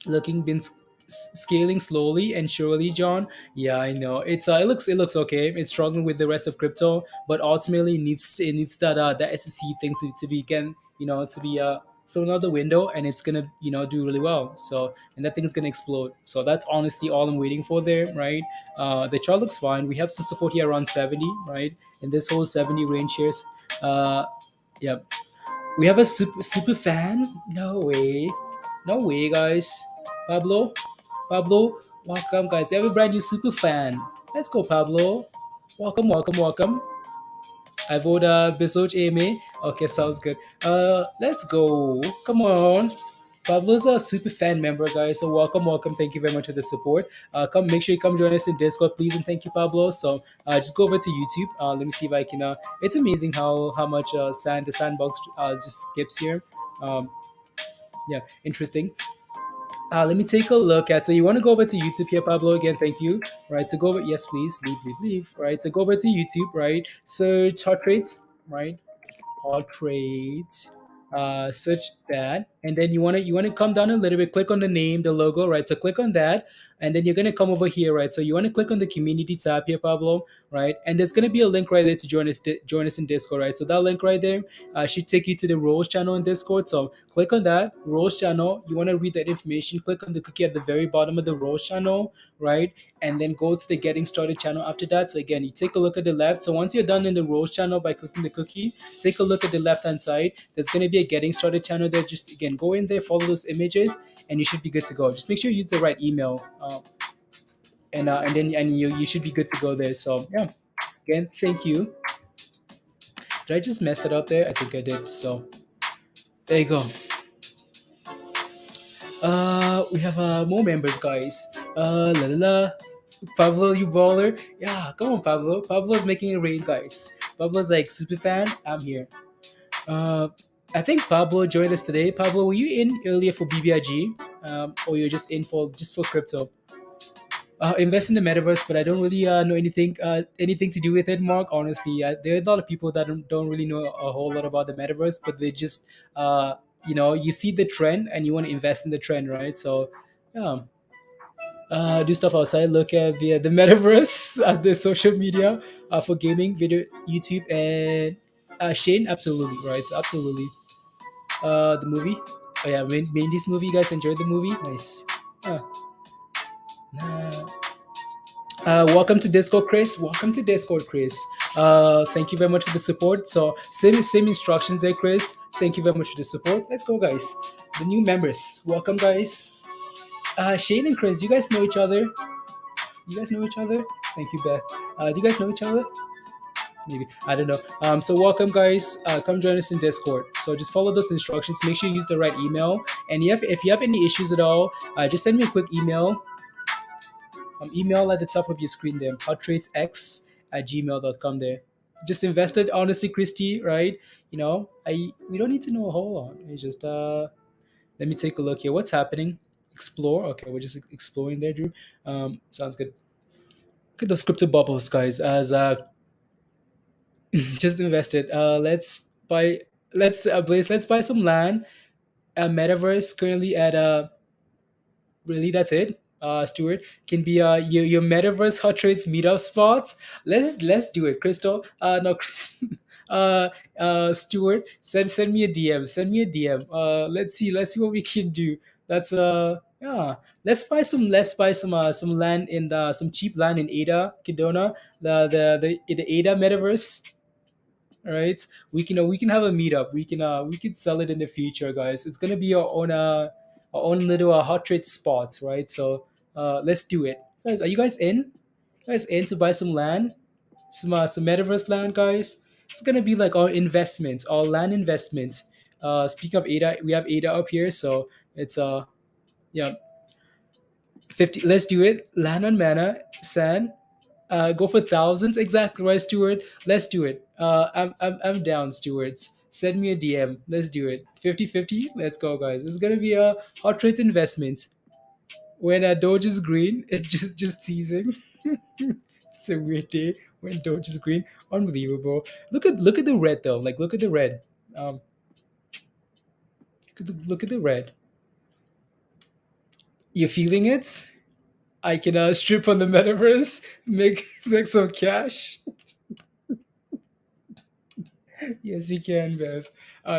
Looking been scaling slowly and surely, John. Yeah, I know it looks okay. It's struggling with the rest of crypto, but ultimately it needs that SEC thing to be can to be thrown out the window, and it's gonna do really well. So and that thing's gonna explode. So that's honestly all I'm waiting for there, right? The chart looks fine. We have some support here around 70, right? In this whole 70 range here. uh yeah, we have a super fan. No way. No way, guys. Pablo, Pablo, welcome, guys. We have a brand new super fan. Let's go, Pablo. Welcome, welcome, welcome. I vote Bisoj Ame. Okay, sounds good. Let's go. Come on. Pablo's a super fan member, guys. So welcome, welcome. Thank you very much for the support. Come, make sure you come join us in Discord, please, and thank you, Pablo. So just go over to YouTube. Let me see if I can. It's amazing how much the sandbox just skips here. Um, yeah, interesting. Let me take a look at. So you want to go over to YouTube here, Pablo? Again, thank you. Right, to go over. Yes, please. Leave, leave, leave. Right, to go over to YouTube. Right, search heart rate. Right, heart rate. Search that, and then you want to come down a little bit. Click on the name, the logo. Right, so click on that, and then you're gonna come over here. Right, so you want to click on the community tab here, Pablo. Right, and there's gonna be a link right there to join us in Discord. Right, so that link right there should take you to the Rose channel in Discord. So click on that Rose channel. You want to read that information. Click on the cookie at the very bottom of the Rose channel, right? And then go to the Getting Started channel after that. So again, you take a look at the left. So once you're done in the Rose channel by clicking the cookie, take a look at the left hand side. There's going to be a Getting Started channel there. Just again, go in there, follow those images, and you should be good to go. Just make sure you use the right email, and then you should be good to go there. So yeah, again, thank you. Did I just mess it up there? I think I did. So there you go. We have more members, guys. La la la. Pablo, you baller. Yeah, come on, Pablo. Pablo's making it rain, guys. Pablo's like super fan. I'm here. Uh, I think Pablo joined us today. Pablo, were you in earlier for BBIG, or you're just in for crypto? Invest in the metaverse, but I don't really know anything to do with it, Mark. Honestly, there are a lot of people that don't really know a whole lot about the metaverse, but they just you see the trend and you want to invest in the trend, right? So yeah, do stuff outside. Look at the metaverse as the social media for gaming, video, YouTube, and Shane. Absolutely right. So absolutely. The movie. Oh yeah, main this movie. You guys enjoyed the movie? Nice. Uh, nah. Welcome to Discord, Chris. Welcome to Discord, Chris. Thank you very much for the support. So same instructions there, Chris. Thank you very much for the support. Let's go, guys. The new members. Welcome, guys. Shane and Chris, do you guys know each other? You guys know each other? Thank you, Beth. Do you guys know each other? Maybe, I don't know. So welcome, guys. Come join us in Discord. So just follow those instructions. Make sure you use the right email. And if you have any issues at all, just send me a quick email. Email at the top of your screen there, hotratesx@gmail.com there. just invested honestly, Christy, right? I we don't need to know. Hold on, it's just let me take a look here. What's happening? Explore. Okay, we're just exploring there, Drew. Sounds good. Look at those crypto bubbles, guys. As just invested. Let's buy. Let's Blaze. Let's buy some land. Metaverse currently at really, that's it. Stuart, can be your metaverse hot trades meetup spots. Let's do it, Crystal. No, Chris. Uh, Stuart, send me a DM. Send me a DM. Let's see what we can do. That's yeah. Let's buy some land in the some cheap land in Ada, Kedona, the Ada metaverse, right? We can have a meetup. We can sell it in the future, guys. It's gonna be our own little hot trade spot, right? So let's do it, guys. Are you guys in? Guys, in to buy some land, some metaverse land, guys? It's gonna be like our investments, our land investments. Speaking of ADA, we have ADA up here, so it's yeah, 50. Let's do it. Land on mana, sand. Go for thousands, exactly right, Stuart. Let's do it. I'm down, Stuart. Send me a DM. Let's do it. 50-50. Let's go, guys. It's gonna be a hot trade investment. When Doge is green, it's just teasing. It's a weird day when Doge is green. Unbelievable. Look at the red though. Like look at the red. Look at the red. You feeling it? I can strip on the metaverse, make some cash. Yes, you can, Bev.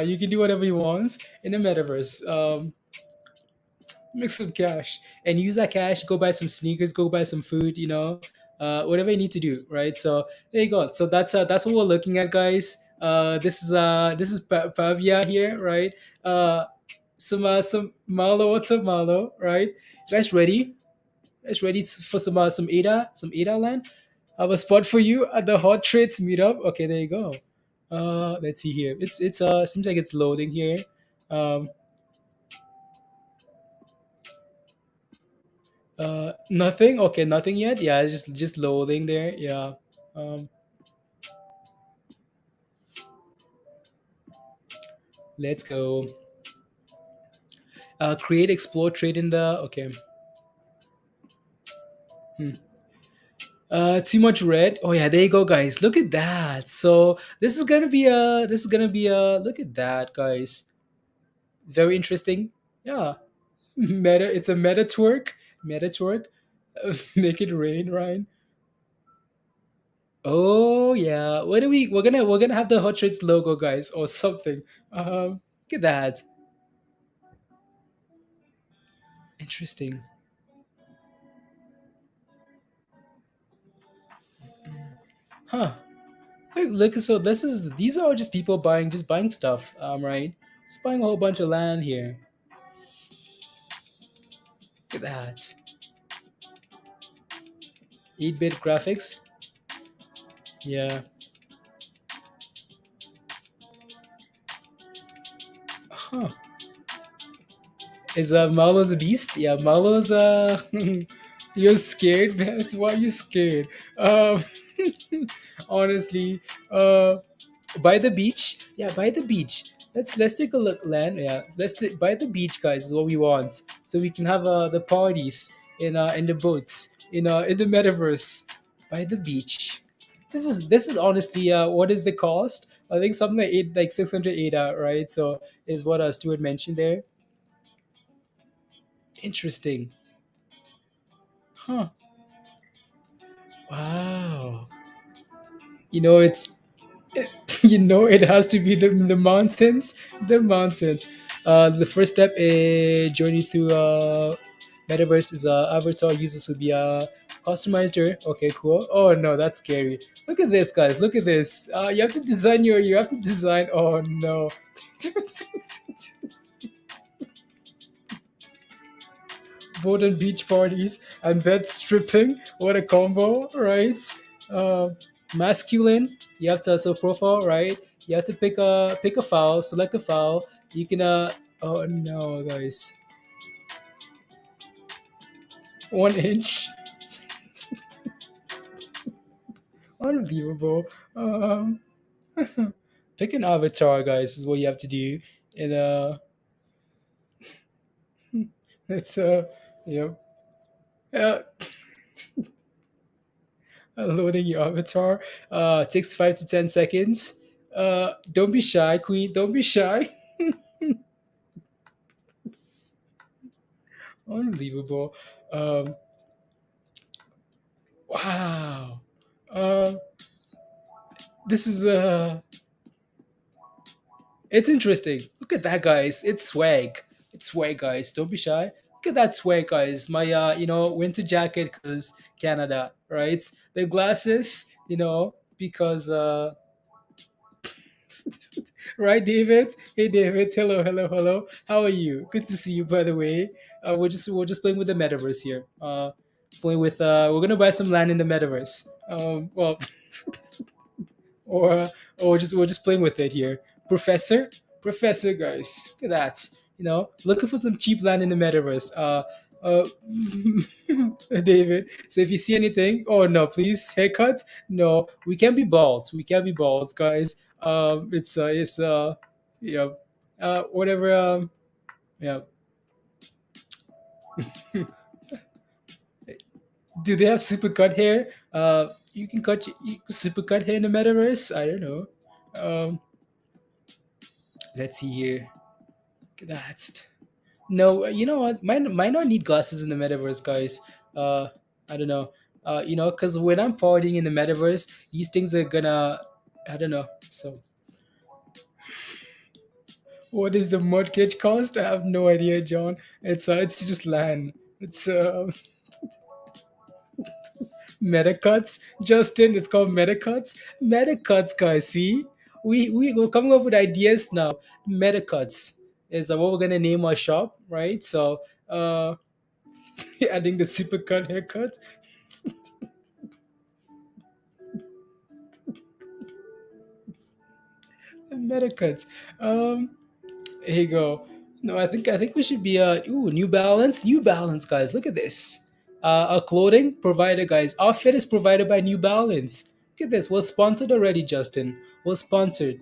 You can do whatever you want in the metaverse. Make some cash and use that cash. Go buy some sneakers. Go buy some food. Whatever you need to do, right? So there you go. So that's what we're looking at, guys. This is Pavia here, right? Some Malo. What's up, Malo? Right? You guys ready? You guys ready for some ADA land? I have a spot for you at the Hot Trades meetup. Okay, there you go. Let's see here. It's seems like it's loading here. Um, Nothing. Okay, nothing yet. Yeah, it's just loading there. Yeah. Um, let's go. Create, explore, trade in the. Okay. Hmm. Too much red. Oh yeah, there you go, guys. Look at that. So this is gonna be a look at that, guys. Very interesting. Yeah. Meta. It's a meta twerk. Meta twerk. Make it rain, Ryan. Oh yeah. What do we? We're gonna have the Hot Trades logo, guys, or something. Look at that. Interesting. Huh. Hey, look. So these are just people buying stuff. Right. Just buying a whole bunch of land here. Look at that. 8-bit graphics. Yeah. Huh. Is Marlo's a beast? Yeah, Marlo's you're scared, man. Why are you scared? Um honestly, by the beach. Yeah, by the beach. Let's take a look, land. Yeah, by the beach, guys. Is what we want, so we can have the parties in the boats in the metaverse by the beach. This is honestly what is the cost? I think something like 600 ADA, right? So is what Stuart mentioned there. Interesting, huh? Wow. It's it has to be the mountains, the mountains. The first step is journey through metaverse is avatar users will be customized here. Okay, cool. Oh no, that's scary. Look at this, guys. Look at this. You have to design. Oh no. Boat and beach parties and bed stripping. What a combo, right? Uh, Masculine. You have to so profile, right? You have to pick a file, select a file. You can oh no, guys, 1 inch. Unbelievable. Um, Pick an avatar, guys. Is what you have to do. And it's you know, loading your avatar. Takes 5 to 10 seconds. Don't be shy, Queen. Don't be shy. Unbelievable. Um, wow. Um, this is it's interesting. Look at that, guys. It's swag. It's swag, guys. Don't be shy. Look at that swag, guys. My winter jacket because Canada, right? The glasses, because right, David? Hey, David. Hello, hello, hello. How are you? Good to see you, by the way. We're just playing with the metaverse here. Playing with we're gonna buy some land in the metaverse. Well, or we're just playing with it here. Professor, Professor, guys, look at that. Looking for some cheap land in the metaverse. Uh, David. So if you see anything, oh no, please haircut. No, we can't be bald. We can't be bald, guys. Yeah, whatever. Yeah. Do they have super cut hair? You can super cut hair in the metaverse. I don't know. Um, let's see here. Look at that. No, you know what? Might not need glasses in the metaverse, guys. I don't know. Because when I'm partying in the metaverse, these things are gonna. I don't know. So, what is the mortgage cost? I have no idea, John. It's just land. It's metacuts, Justin. It's called metacuts. Metacuts, guys. See, we're coming up with ideas now. Metacuts is what we're gonna name our shop, right? So, adding the supercut haircut. Metacuts. Um, here you go. No, I think we should be New Balance. New Balance, guys. Look at this. Our clothing provider, guys. Our fit is provided by New Balance. Look at this. We're sponsored already, Justin. We're sponsored.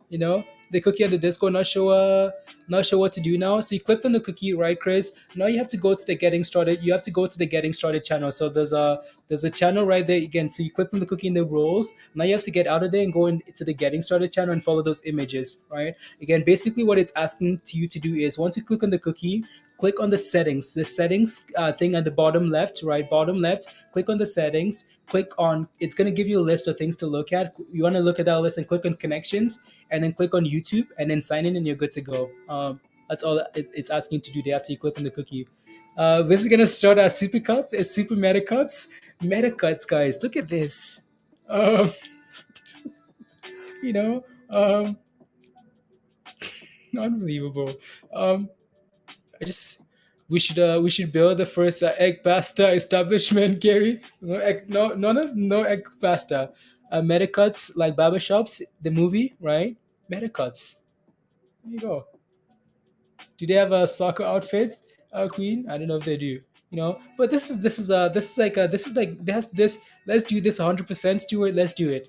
you know the cookie on the Discord not sure what to do now. So you clicked on the cookie, right, Chris? Now you have to go to the getting started. You have to go to the getting started channel. So there's a channel right there again. So you click on the cookie in the roles. Now you have to get out of there and go into the getting started channel and follow those images, right? Again, basically what it's asking to you to do is once you click on the cookie, click on the settings thing at the bottom left, right, bottom left. Click on the settings. Click on, it's going to give you a list of things to look at. You want to look at that list and click on connections, and then click on YouTube, and then sign in, and you're good to go. That's all it's asking you to do there after you click on the cookie. This is going to start as super cuts, as super meta cuts. Meta cuts, guys. Look at this. Um, you know, um, Unbelievable. Um, I just we should build the first egg pasta establishment, Gary. No egg, no egg pasta. Metacuts like barber shops, the movie, right? Metacuts. There you go. Do they have a soccer outfit, Queen? I don't know if they do. But this is like this. Let's do this 100%, Stuart. Let's do it.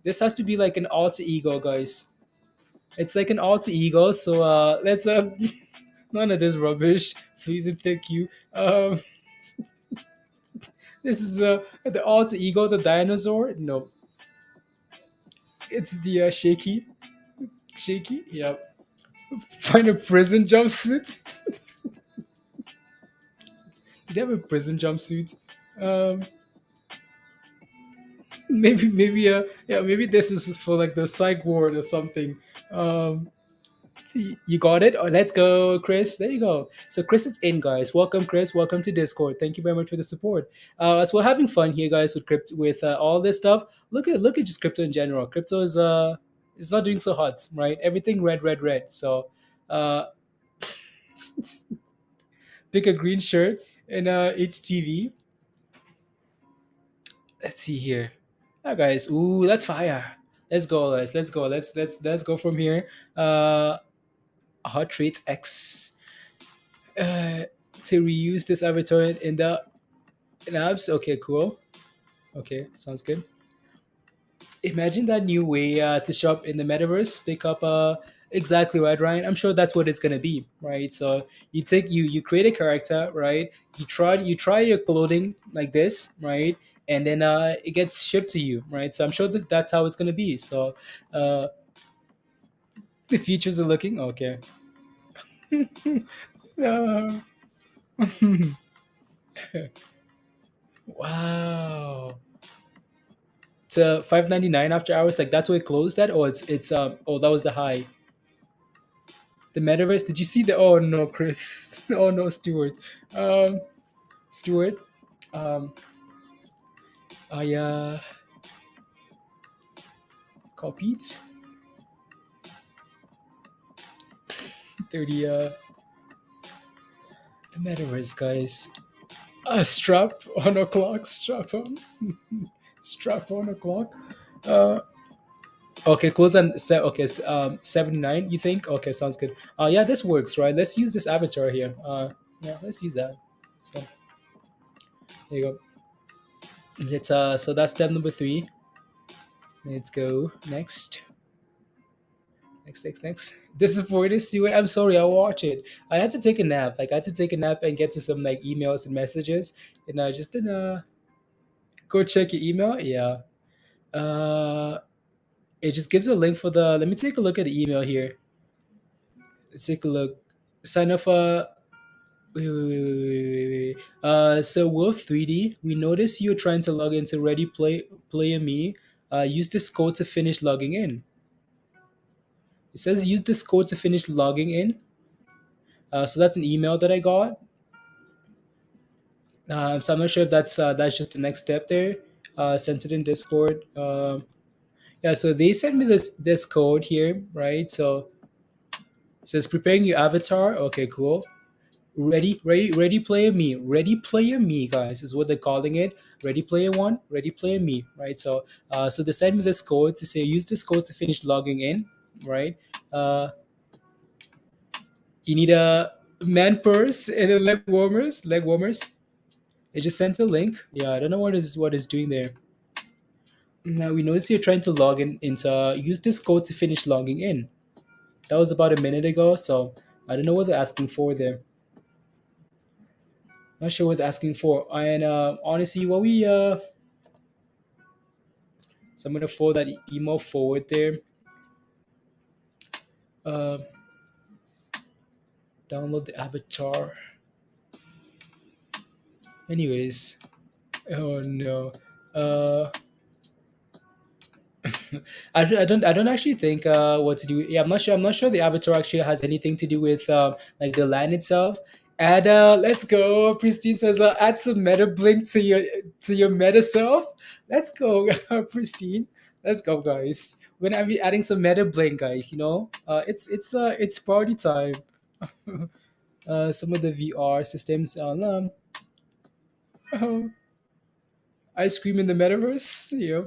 This has to be like an alter ego, guys. It's like an alter ego. So let's none of this rubbish, please and thank you. This is the alter ego, the dinosaur. No, it's the shaky. Yeah, find a prison jumpsuit. Did they have a prison jumpsuit? Um, maybe this is for like the psych ward or something. Um, you got it. Oh, let's go, Chris. There you go. So Chris is in, guys. Welcome, Chris. Welcome to Discord. Thank you very much for the support. As we're having fun here, guys, with crypto, with all this stuff. Look at just crypto in general. Crypto is not doing so hot, right? Everything red, red, red. So uh, pick a green shirt and HTV. Let's see here. Guys. Ooh, that's fire. Let's go, guys. Let's go. Let's go from here. Hot rates X. uh, to reuse this avatar in the in apps. Okay, cool. Okay, sounds good. Imagine that new way to shop in the metaverse. Pick up exactly right, Ryan. I'm sure that's what it's gonna be, right? So you create a character, right? You try your clothing like this, right? And then it gets shipped to you, right? So I'm sure that that's how it's gonna be. So uh, the features are looking okay. Uh, wow. To 5.99 after hours, like that's what it closed at. Oh, it's oh, that was the high. The metaverse. Did you see the? Oh no, Chris. Oh no, Stuart. Um, Stuart. Um, I copied 30. The metaverse, guys. Strap on o'clock. Strap on. Strap on o'clock. Uh, okay, close on okay. 79. You think? Okay, sounds good. Yeah, this works, right? Let's use this avatar here. Yeah, let's use that. So there you go. Let's so that's step number 3. Let's go next. Next. Disappointed, Stuart. I'm sorry, I'll watch it. I had to take a nap. Like I had to take a nap and get to some like emails and messages. And I just didn't go check your email. Yeah. Uh it just gives a link for the let me take a look at the email here. Let's take a look. Sign up wait. So Wolf 3D, we noticed you're trying to log into Ready Player Me. Use this code to finish logging in. It says use this code to finish logging in. So that's an email that I got. So I'm not sure if that's just the next step there. Sent it in Discord. Yeah, so they sent me this code here, right? So it says preparing your avatar. Okay, cool. Ready player me. Ready player me, guys, is what they're calling it. Ready player one, ready player me, right? So they sent me this code to say use this code to finish logging in, right? Uh, you need a man purse and a leg warmers. Leg warmers. It just sent a link. Yeah, I don't know what is doing there. Now we notice you're trying to log in into use this code to finish logging in. That was about a minute ago, so I don't know what they're asking for there. Not sure what they're asking for. And honestly, what we so I'm gonna forward that email forward there. Uh, download the avatar. Anyways, oh no. Uh, I don't actually think what to do. Yeah, I'm not sure the avatar actually has anything to do with like the land itself. And let's go. Pristine says add some meta blink to your meta self. Let's go, Pristine. Let's go, guys. When I be adding some meta blink, guys, it's party time. Some of the VR systems ice cream in the metaverse. Yeah.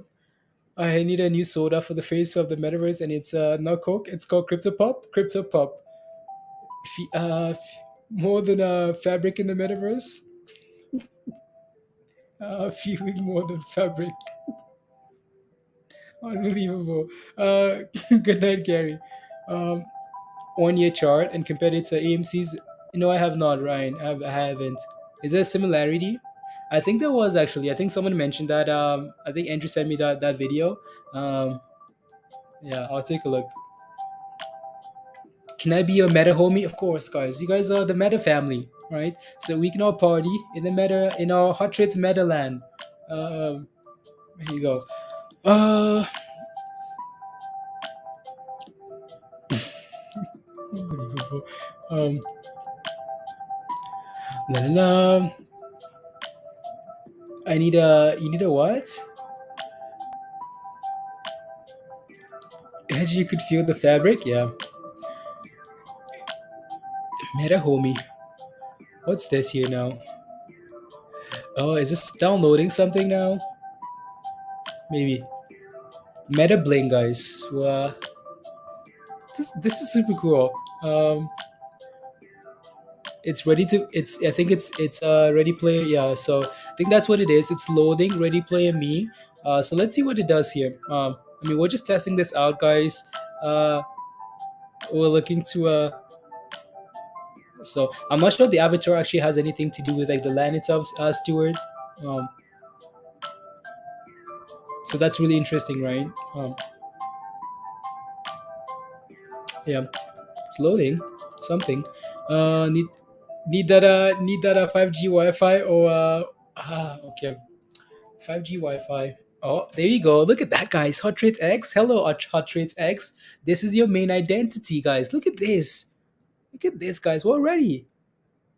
I need a new soda for the face of the metaverse, and it's not Coke. It's called Crypto Pop. Crypto Pop. More than a fabric in the metaverse. Feeling more than fabric. Unbelievable. Good night, Gary. Um, 1 year chart and compared it to AMC's. No, I have not, Ryan. I haven't. Is there a similarity? I think there was actually. I think someone mentioned that. I think Andrew sent me that video. Um, yeah, I'll take a look. Can I be your meta homie? Of course, guys. You guys are the meta family, right? So we can all party in the meta in our hot trades meta land. Here you go. Uh, unbelievable. Um, la la la. You need a what? As you could feel the fabric, yeah. Meta homie. What's this here now? Oh, is this downloading something now? Maybe. Meta bling, guys. This is super cool. It's ready to. It's. I think it's ready player. Yeah. So I think that's what it is. It's loading. Ready player me. So let's see what it does here. I mean, we're just testing this out, guys. Uh, we're looking to so I'm not sure if the avatar actually has anything to do with like the land itself, Stewart. Um, so that's really interesting, right? Yeah, it's loading something. Need need that 5G Wi-Fi or okay, 5G Wi-Fi. Oh, there you go. Look at that, guys. Hot Traits X. Hello, Hot Traits X. This is your main identity, guys. Look at this. Look at this, guys. We're ready.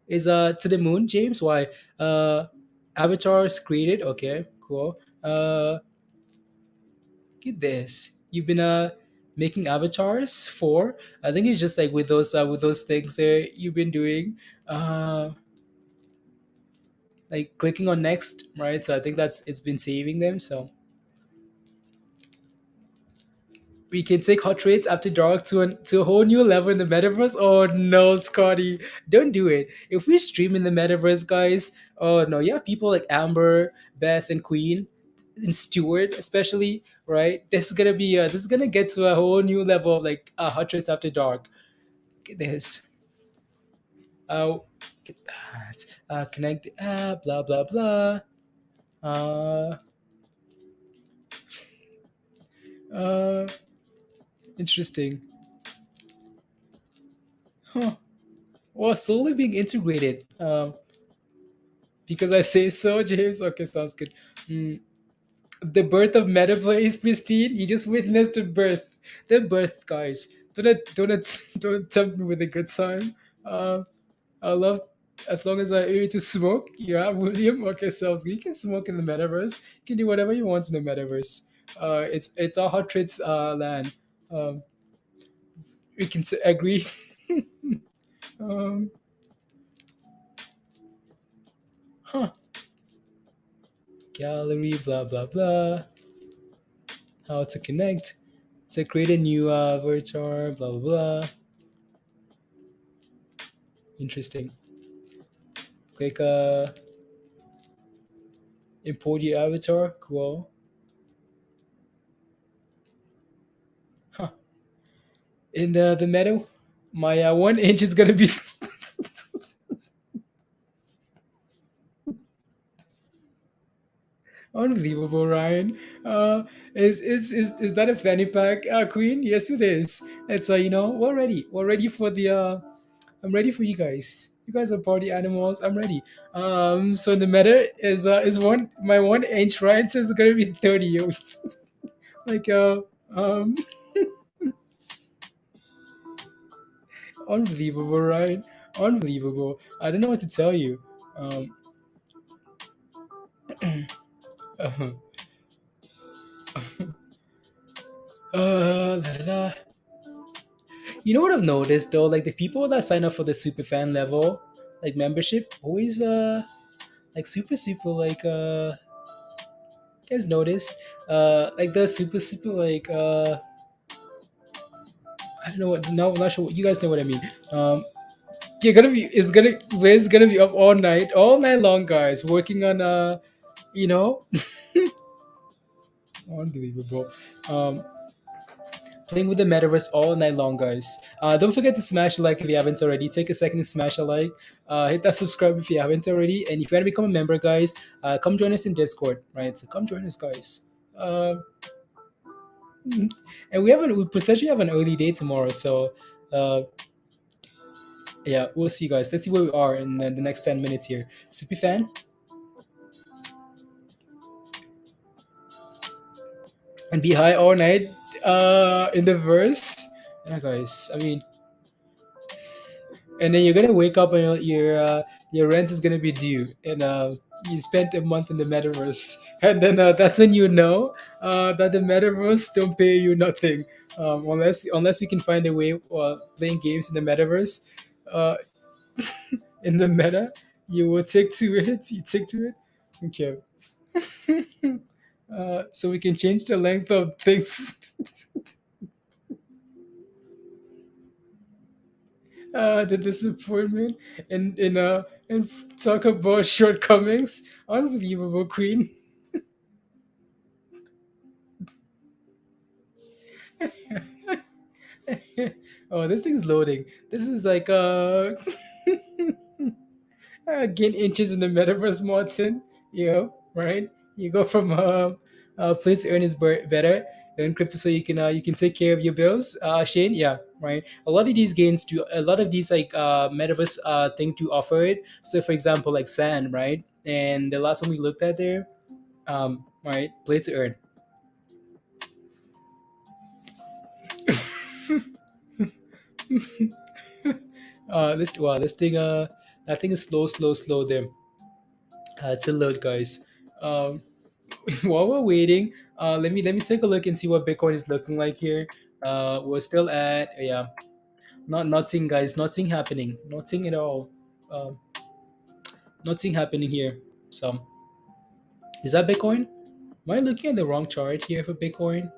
Is to the moon, James? Why? Avatars created. Okay, cool. Look at this. You've been making avatars for. I think it's just like with those things there you've been doing. Uh, like clicking on next, right? So I think that's it's been saving them. So we can take hot rates after dark to a whole new level in the metaverse. Oh no, Scotty, don't do it. If we stream in the metaverse, guys, oh no, you have people like Amber, Beth, and Queen, and Stewart, especially, right? This is gonna get to a whole new level of like hot rates after dark. Look at this. Look at that. Connect the app. Blah blah blah. Uh, uh, interesting. Huh. Well, slowly being integrated. Because I say so, James. Okay, sounds good. Mm, the birth of Metaplays, Pristine. You just witnessed the birth, guys. Don't tempt me with a good time. Uh, I love as long as I able to smoke. Yeah, William. Okay, sounds good. You can smoke in the metaverse. You can do whatever you want in the metaverse. It's a hot trades land. Um, we can agree. um, huh. Gallery. Blah blah blah. How to connect, to create a new avatar, blah blah blah. Interesting. Click import your avatar. Cool. Huh. In the meta, my 1 inch is gonna be unbelievable, Ryan. Is that a fanny pack, Queen? Yes, it is. It's we're ready. We're ready for the I'm ready for you guys. You guys are party animals. I'm ready. So the meta is 1 inch, right? So it's gonna be 30. Like um unbelievable, right? Unbelievable. I don't know what to tell you. Um uh, la, la, la. You know what I've noticed though? Like the people that sign up for the super fan level, like membership, always like super like you guys noticed like the super like I don't know what no I'm not sure what you guys know what I mean. You're gonna be is gonna Wiz gonna be up all night long, guys, working on you know unbelievable. Um Playing with the metaverse all night long, guys. Don't forget to smash a like if you haven't already. Take a second to smash a like. Hit that subscribe if you haven't already. And if you want to become a member, guys, come join us in Discord, right? So come join us, guys. And we potentially have an early day tomorrow, so uh, yeah, we'll see, guys. Let's see where we are in the next 10 minutes here. Super fan and be high all night in the verse. Yeah, guys. I mean, and then you're gonna wake up and your rent is gonna be due, and you spent a month in the metaverse, and then that's when you know that the metaverse don't pay you nothing, unless we can find a way playing games in the metaverse, uh, in the meta, you will take to it. You take to it, okay. So we can change the length of things. The disappointment and talk about shortcomings. Unbelievable, Queen. Oh, this thing is loading. This is like gain inches in the metaverse, Watson. Right? You go from play to earn is better. Earn crypto so you can take care of your bills. Shane, yeah, right. A lot of these gains do. A lot of these like metaverse things do offer it. So for example, like Sand, right? And the last one we looked at there, right, play to earn. This thing that thing is slow there. It's a load, guys. Um, while we're waiting, let me take a look and see what Bitcoin is looking like here. We're still at yeah, nothing, guys, nothing happening, nothing at all. Um, nothing happening here. So is that Bitcoin? Am I looking at the wrong chart here for Bitcoin?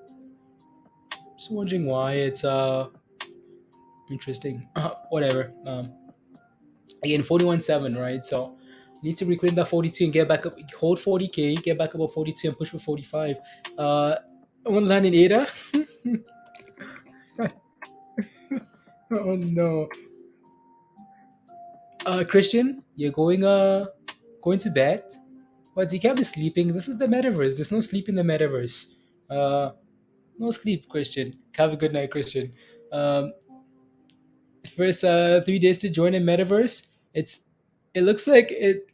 Just wondering why it's interesting. Whatever. Again, 41.7, right? So need to reclaim that 42 and get back up, hold 40k, get back up 42 and push for 45. I want to land in ADA. Oh no. Christian, you're going to bed? What, you can't be sleeping? This is the metaverse. There's no sleep in the metaverse. Uh no sleep, Christian. Have a good night, Christian. Um First 3 days to join a metaverse. It looks like it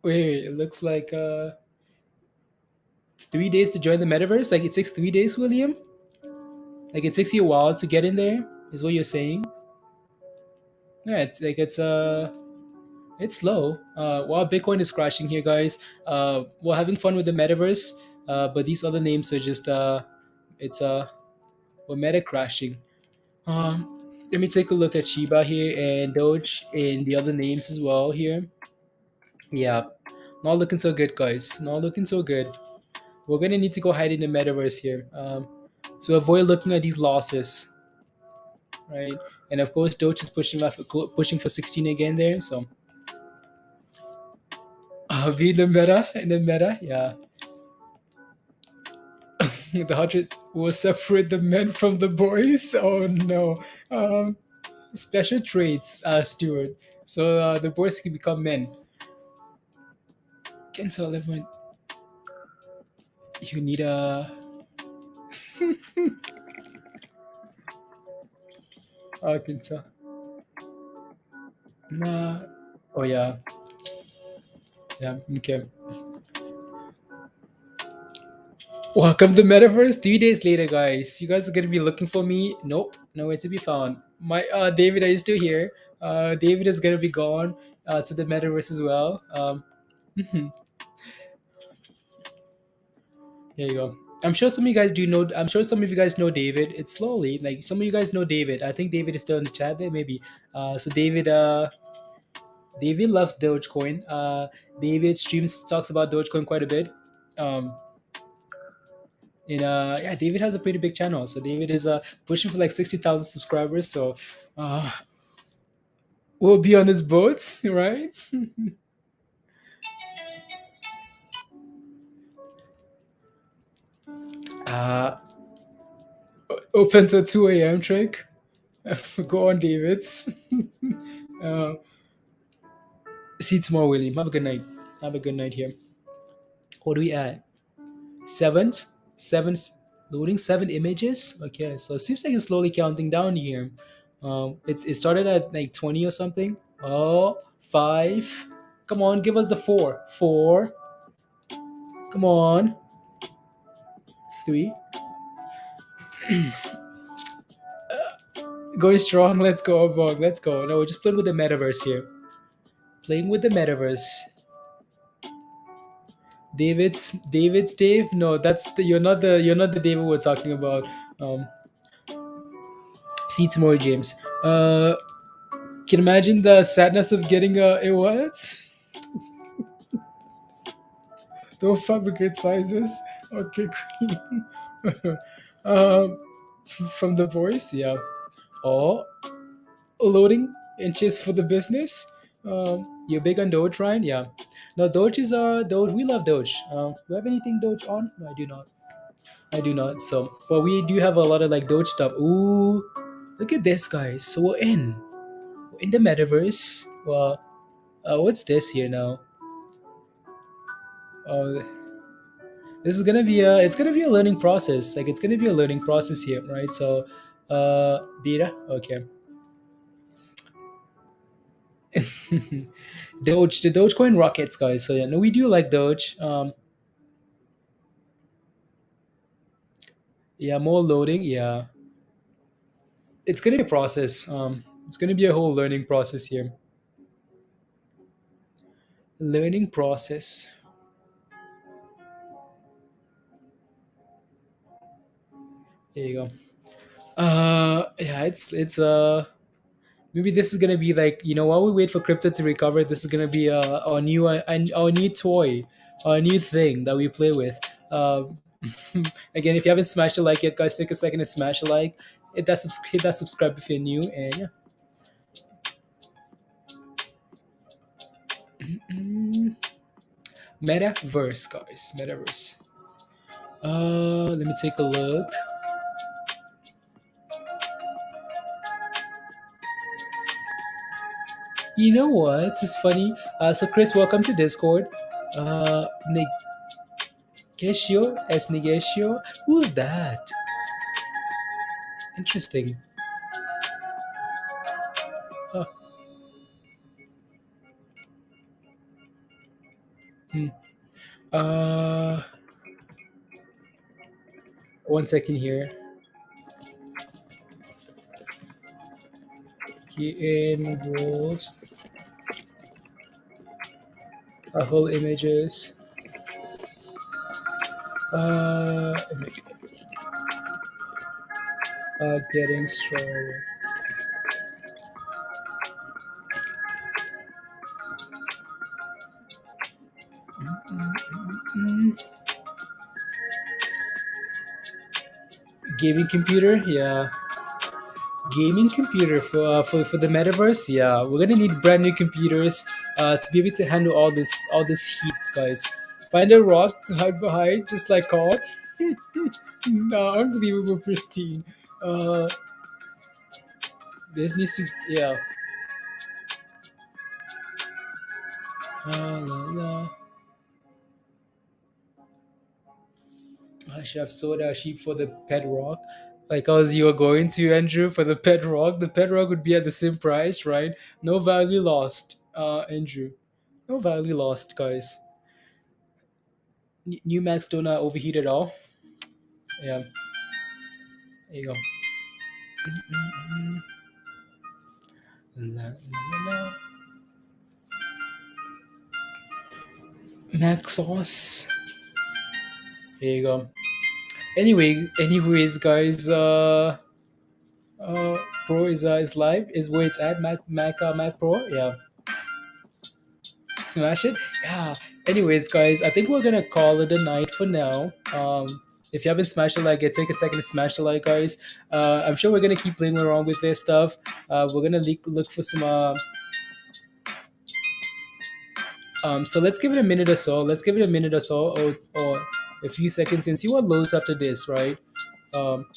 wait, it looks like 3 days to join the metaverse? Like it takes 3 days, William? Like it takes you a while to get in there, is what you're saying? Yeah, it's like it's slow. While Bitcoin is crashing here, guys, we're having fun with the metaverse, but these other names are just it's we're meta crashing. Let me take a look at Shiba here and Doge and the other names as well here. Yeah, not looking so good, guys. Not looking so good. We're gonna need to go hide in the metaverse here to avoid looking at these losses, right? And of course, Doge is pushing for 16 again there. So be in the meta, yeah. The 100 will separate the men from the boys. Oh no. Special traits, Stuart. So the boys can become men. Can tell everyone you need a. I can tell. Nah. Oh yeah. Yeah. Okay. Welcome to Metaverse. 3 days later, guys. You guys are gonna be looking for me. Nope, nowhere to be found. My David, are you still here? David is gonna be gone to the Metaverse as well. There you go. I'm sure some of you guys do know. I'm sure some of you guys know David. It's slowly like some of you guys know David. I think David is still in the chat there, maybe. So David loves Dogecoin. David streams talks about Dogecoin quite a bit. Um, and yeah, David has a pretty big channel. So David is pushing for like 60,000 subscribers. So uh, we'll be on his boat, right? uh, Open till 2 a.m. trick. Go on, David's. uh, See you tomorrow, William. Have a good night. Have a good night here. What do we add? Seventh? Seven, loading 7 images? Okay, so it seems like it's slowly counting down here. It started at like 20 or something. Oh, five. Come on, give us the four. Four. Come on. Three. Going strong. Let's go, Avog. Let's go. No, we're just playing with the metaverse here. Playing with the metaverse. David's Dave. No, you're not the David we're talking about. Um, See you tomorrow, James. Can you imagine the sadness of getting a what? Don't fabricate sizes. Okay, green. um, from the voice, yeah. Oh, loading inches for the business. You're big on Doge, Ryan? Yeah. No, Doge is Doge. We love Doge. Do you have anything Doge on? No, I do not. I do not. So, but we do have a lot of like Doge stuff. Ooh, look at this, guys. So we're in the metaverse. Well, what's this here now? Uh, this is gonna be a learning process. Like it's gonna be a learning process here, right? So, beta, okay. Doge, the Dogecoin rockets, guys. So yeah, no, we do like Doge. Yeah, more loading. Yeah, it's gonna be a process. It's gonna be a whole learning process here. Learning process. There you go. Yeah, it's maybe this is gonna be like, while we wait for crypto to recover, this is gonna be our new toy, our new thing that we play with. Again, if you haven't smashed a like yet, guys, take a second to smash a like. Hit that subscribe if you're new, and yeah. Mm, Metaverse, guys, Metaverse. Let me take a look. You know what? It's funny. So Chris, welcome to Discord. Negesio. Who's that? Interesting. Huh. Hmm. Uh, 1 second here. Key in rules. Whole images. Image. Getting started. Mm. Gaming computer, yeah. Gaming computer for the metaverse, yeah. We're gonna need brand new computers to be able to handle all this heat, guys. Find a rock to hide behind, just like COD. No, unbelievable, pristine. Uh, this needs to, yeah. La, la. I should have sold our sheep for the pet rock. Like as you were going to, Andrew, for the pet rock. The pet rock would be at the same price, right? No value lost, Andrew. No value lost, guys. New Max don't overheat at all. Yeah, there you go. La, la, la. Max sauce. There you go. Anyways, guys. Pro is live. Is where it's at. Mac Pro. Yeah. Smash it. Yeah. Anyways, guys, I think we're gonna call it a night for now. If you haven't smashed a like, take a second to smash the like, guys. I'm sure we're gonna keep playing around with this stuff. We're gonna look for some. So let's give it a minute or so. Let's give it a minute or so, or a few seconds, and see what loads after this, right? Um,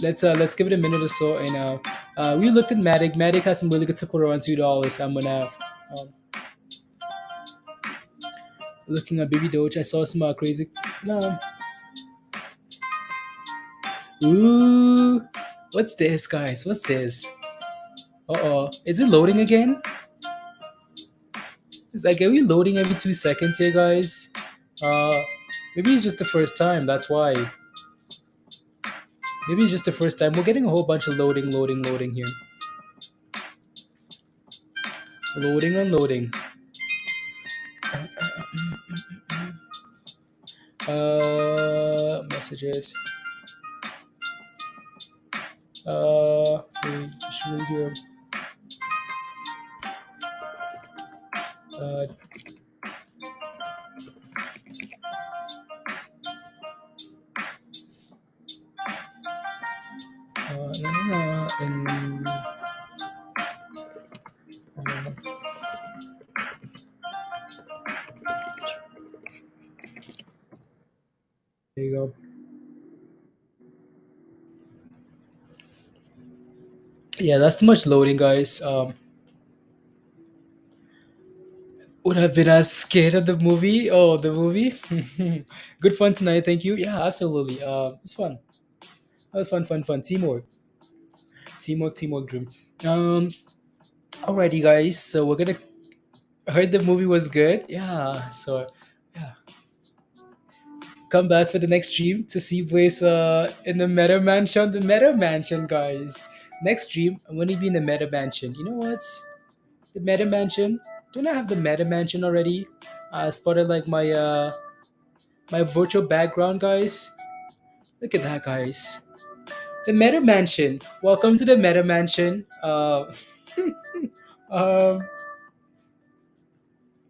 let's give it a minute or so, and we looked at Matic. Matic has some really good support around $2. I'm gonna have. Looking at Baby Doge, I saw some crazy. No. Ooh, what's this, guys? What's this? Is it loading again? It's like, are we loading every 2 seconds here, guys? Uh, maybe it's just the first time. That's why. Maybe it's just the first time. We're getting a whole bunch of loading here. Loading, unloading. Messages. We should really do and There you go. Yeah, that's too much loading, guys. Would have been as scared of the movie. Oh, the movie. Good fun tonight. Thank you. Yeah, absolutely. It's fun. That was fun, fun, fun. Teamwork, teamwork, teamwork, dream. Um, alrighty, guys. So we're gonna. I heard the movie was good. Yeah. So, yeah. Come back for the next stream to see Blaze in the Meta Mansion. The Meta Mansion, guys. Next stream, I'm gonna be in the Meta Mansion. You know what? The Meta Mansion. Don't I have the Meta Mansion already? I spotted like my virtual background, guys. Look at that, guys. The Meta Mansion. Welcome to the Meta Mansion. Um,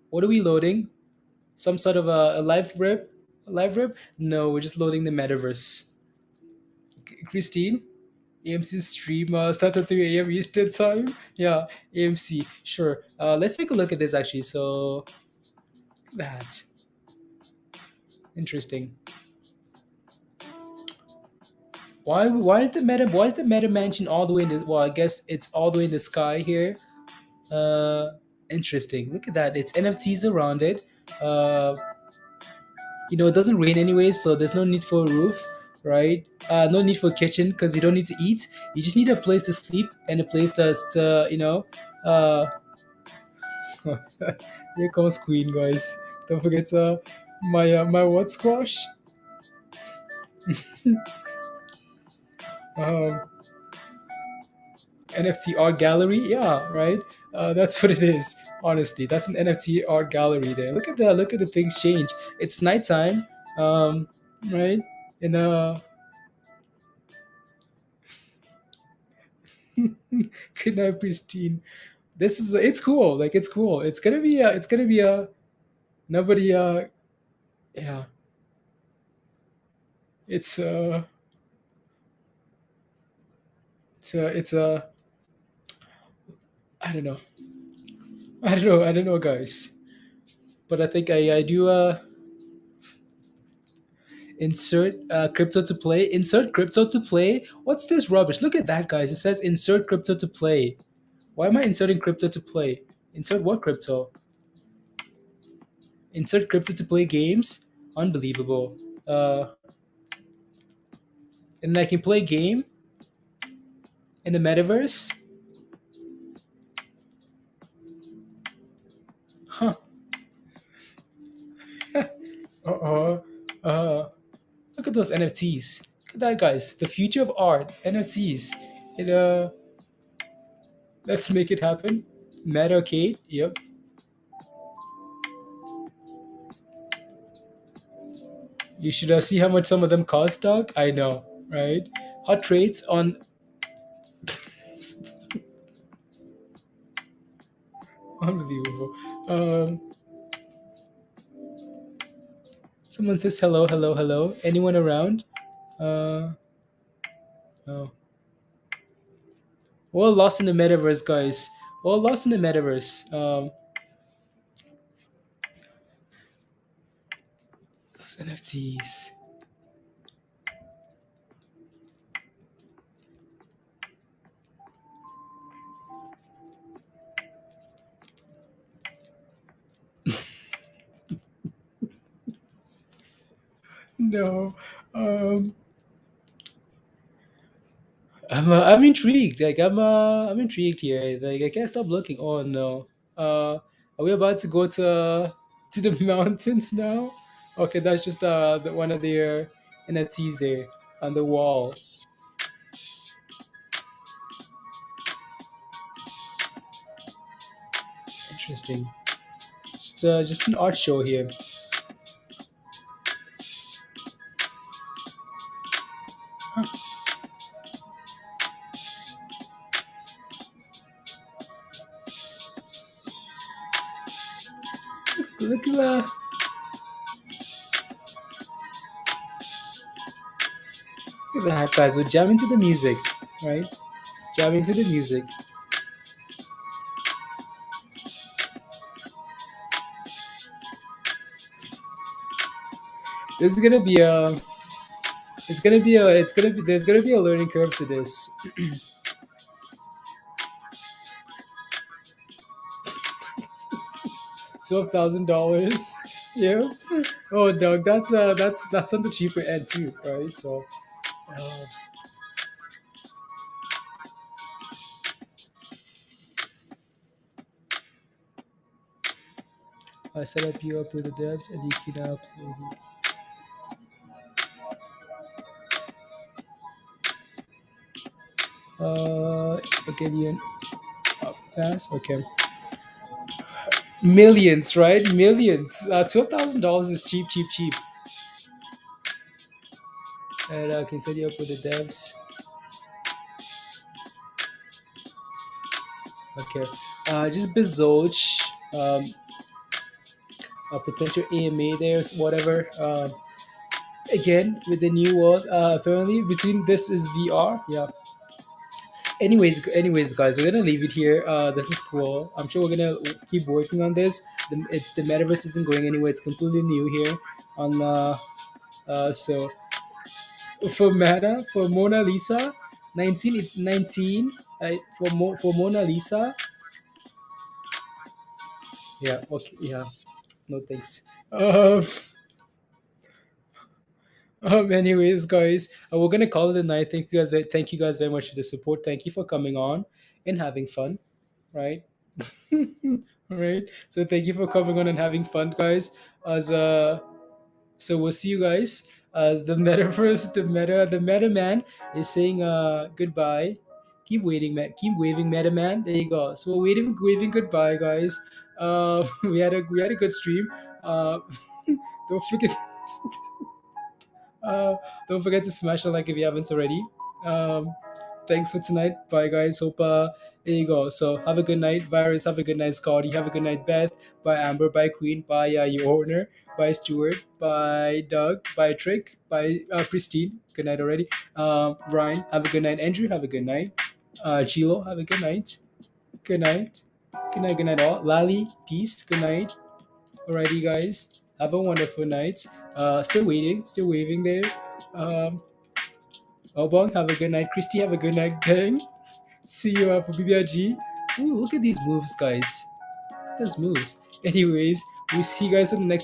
what are we loading? Some sort of a live rip? A live rip? No, we're just loading the metaverse. Christine, AMC stream starts at 3 a.m. Eastern time. Yeah, AMC. Sure. Let's take a look at this actually. So that's interesting. Why is the meta mansion all the way in the, well, I guess it's all the way in the sky here. Uh Interesting. Look at that. It's NFTs around it. Uh it doesn't rain anyway, so there's no need for a roof, right? No need for a kitchen because you don't need to eat. You just need a place to sleep and a place to uh here comes Queen, guys. Don't forget my what squash? Um NFT art gallery. Yeah, right. That's what it is. Honestly, that's an NFT art gallery there. Look at that. Look at the things change. It's nighttime, um, right? And good night, pristine. It's cool. Like it's cool. It's gonna be a nobody. Yeah. It's it's I don't know. I don't know, guys. But I think I do insert crypto to play. Insert crypto to play. What's this rubbish? Look at that, guys. It says insert crypto to play. Why am I inserting crypto to play? Insert what crypto? Insert crypto to play games? Unbelievable. And I can play game in the metaverse? Huh. Uh-uh. Uh, Look at those NFTs. Look at that, guys. The future of art. NFTs. It Let's make it happen. Meta Arcade. Yep. You should see how much some of them cost, dog. I know, right? Hot trades on. Unbelievable. Um, Someone says hello, hello, hello. Anyone around? Uh, oh. We're all lost in the metaverse, guys. We're all lost in the metaverse. Those NFTs. No. Um, I'm intrigued. Like I'm intrigued here. Like I can't stop looking. Oh no. Are we about to go to the mountains now? Okay, that's just one of their NFTs there on the wall. Interesting. Just an art show here. Huh. Look at that, guys. We're jamming to the music, right? Jamming to the music. This is gonna be a there's gonna be a learning curve to this. $12,000. Yeah. Oh, dog, that's on the cheaper end too, right? So, uh, I set up you up with the devs, and you can upload it. Again, you pass. Okay. Millions, right? Millions. $12,000 is cheap, cheap, cheap. And I can set you up with the devs. Okay. Just Bezolch. A potential AMA there, whatever. Again, with the new world, apparently between this is VR. Yeah. Anyways, guys, we're gonna leave it here. This is cool. I'm sure we're gonna keep working on this. The metaverse isn't going anywhere. It's completely new here. On so for Mona Lisa, 19. For Mona Lisa. Yeah. Okay. Yeah. No thanks. Anyways, guys, we're gonna call it a night. Thank you guys very much for the support. Thank you for coming on and having fun. Right. All right. So thank you for coming on and having fun, guys. As So we'll see you guys as the metaverse, the meta man is saying goodbye. Keep waiting, man. Keep waving, meta man. There you go. So we're waving goodbye, guys. We had a good stream. Don't forget. Uh, don't forget to smash the like if you haven't already. Um, Thanks for tonight. Bye, guys. Hope there you go. So have a good night, Virus. Have a good night, Scotty. Have a good night, Beth. Bye, Amber. Bye, Queen. Bye, your owner. Bye, Stuart. Bye, Doug. Bye, Trick. Bye, Christine. Good night already. Ryan. Have a good night. Andrew. Have a good night. Chilo. Have a good night. Good night. Good night. Good night, all. Lally. Peace. Good night. Alrighty, guys. Have a wonderful night. Still waiting. Still waving there. Um, Obong, have a good night. Christy, have a good night, gang. See you for BBRG. Ooh, look at these moves, guys. Look at those moves. Anyways, we'll see you guys in the next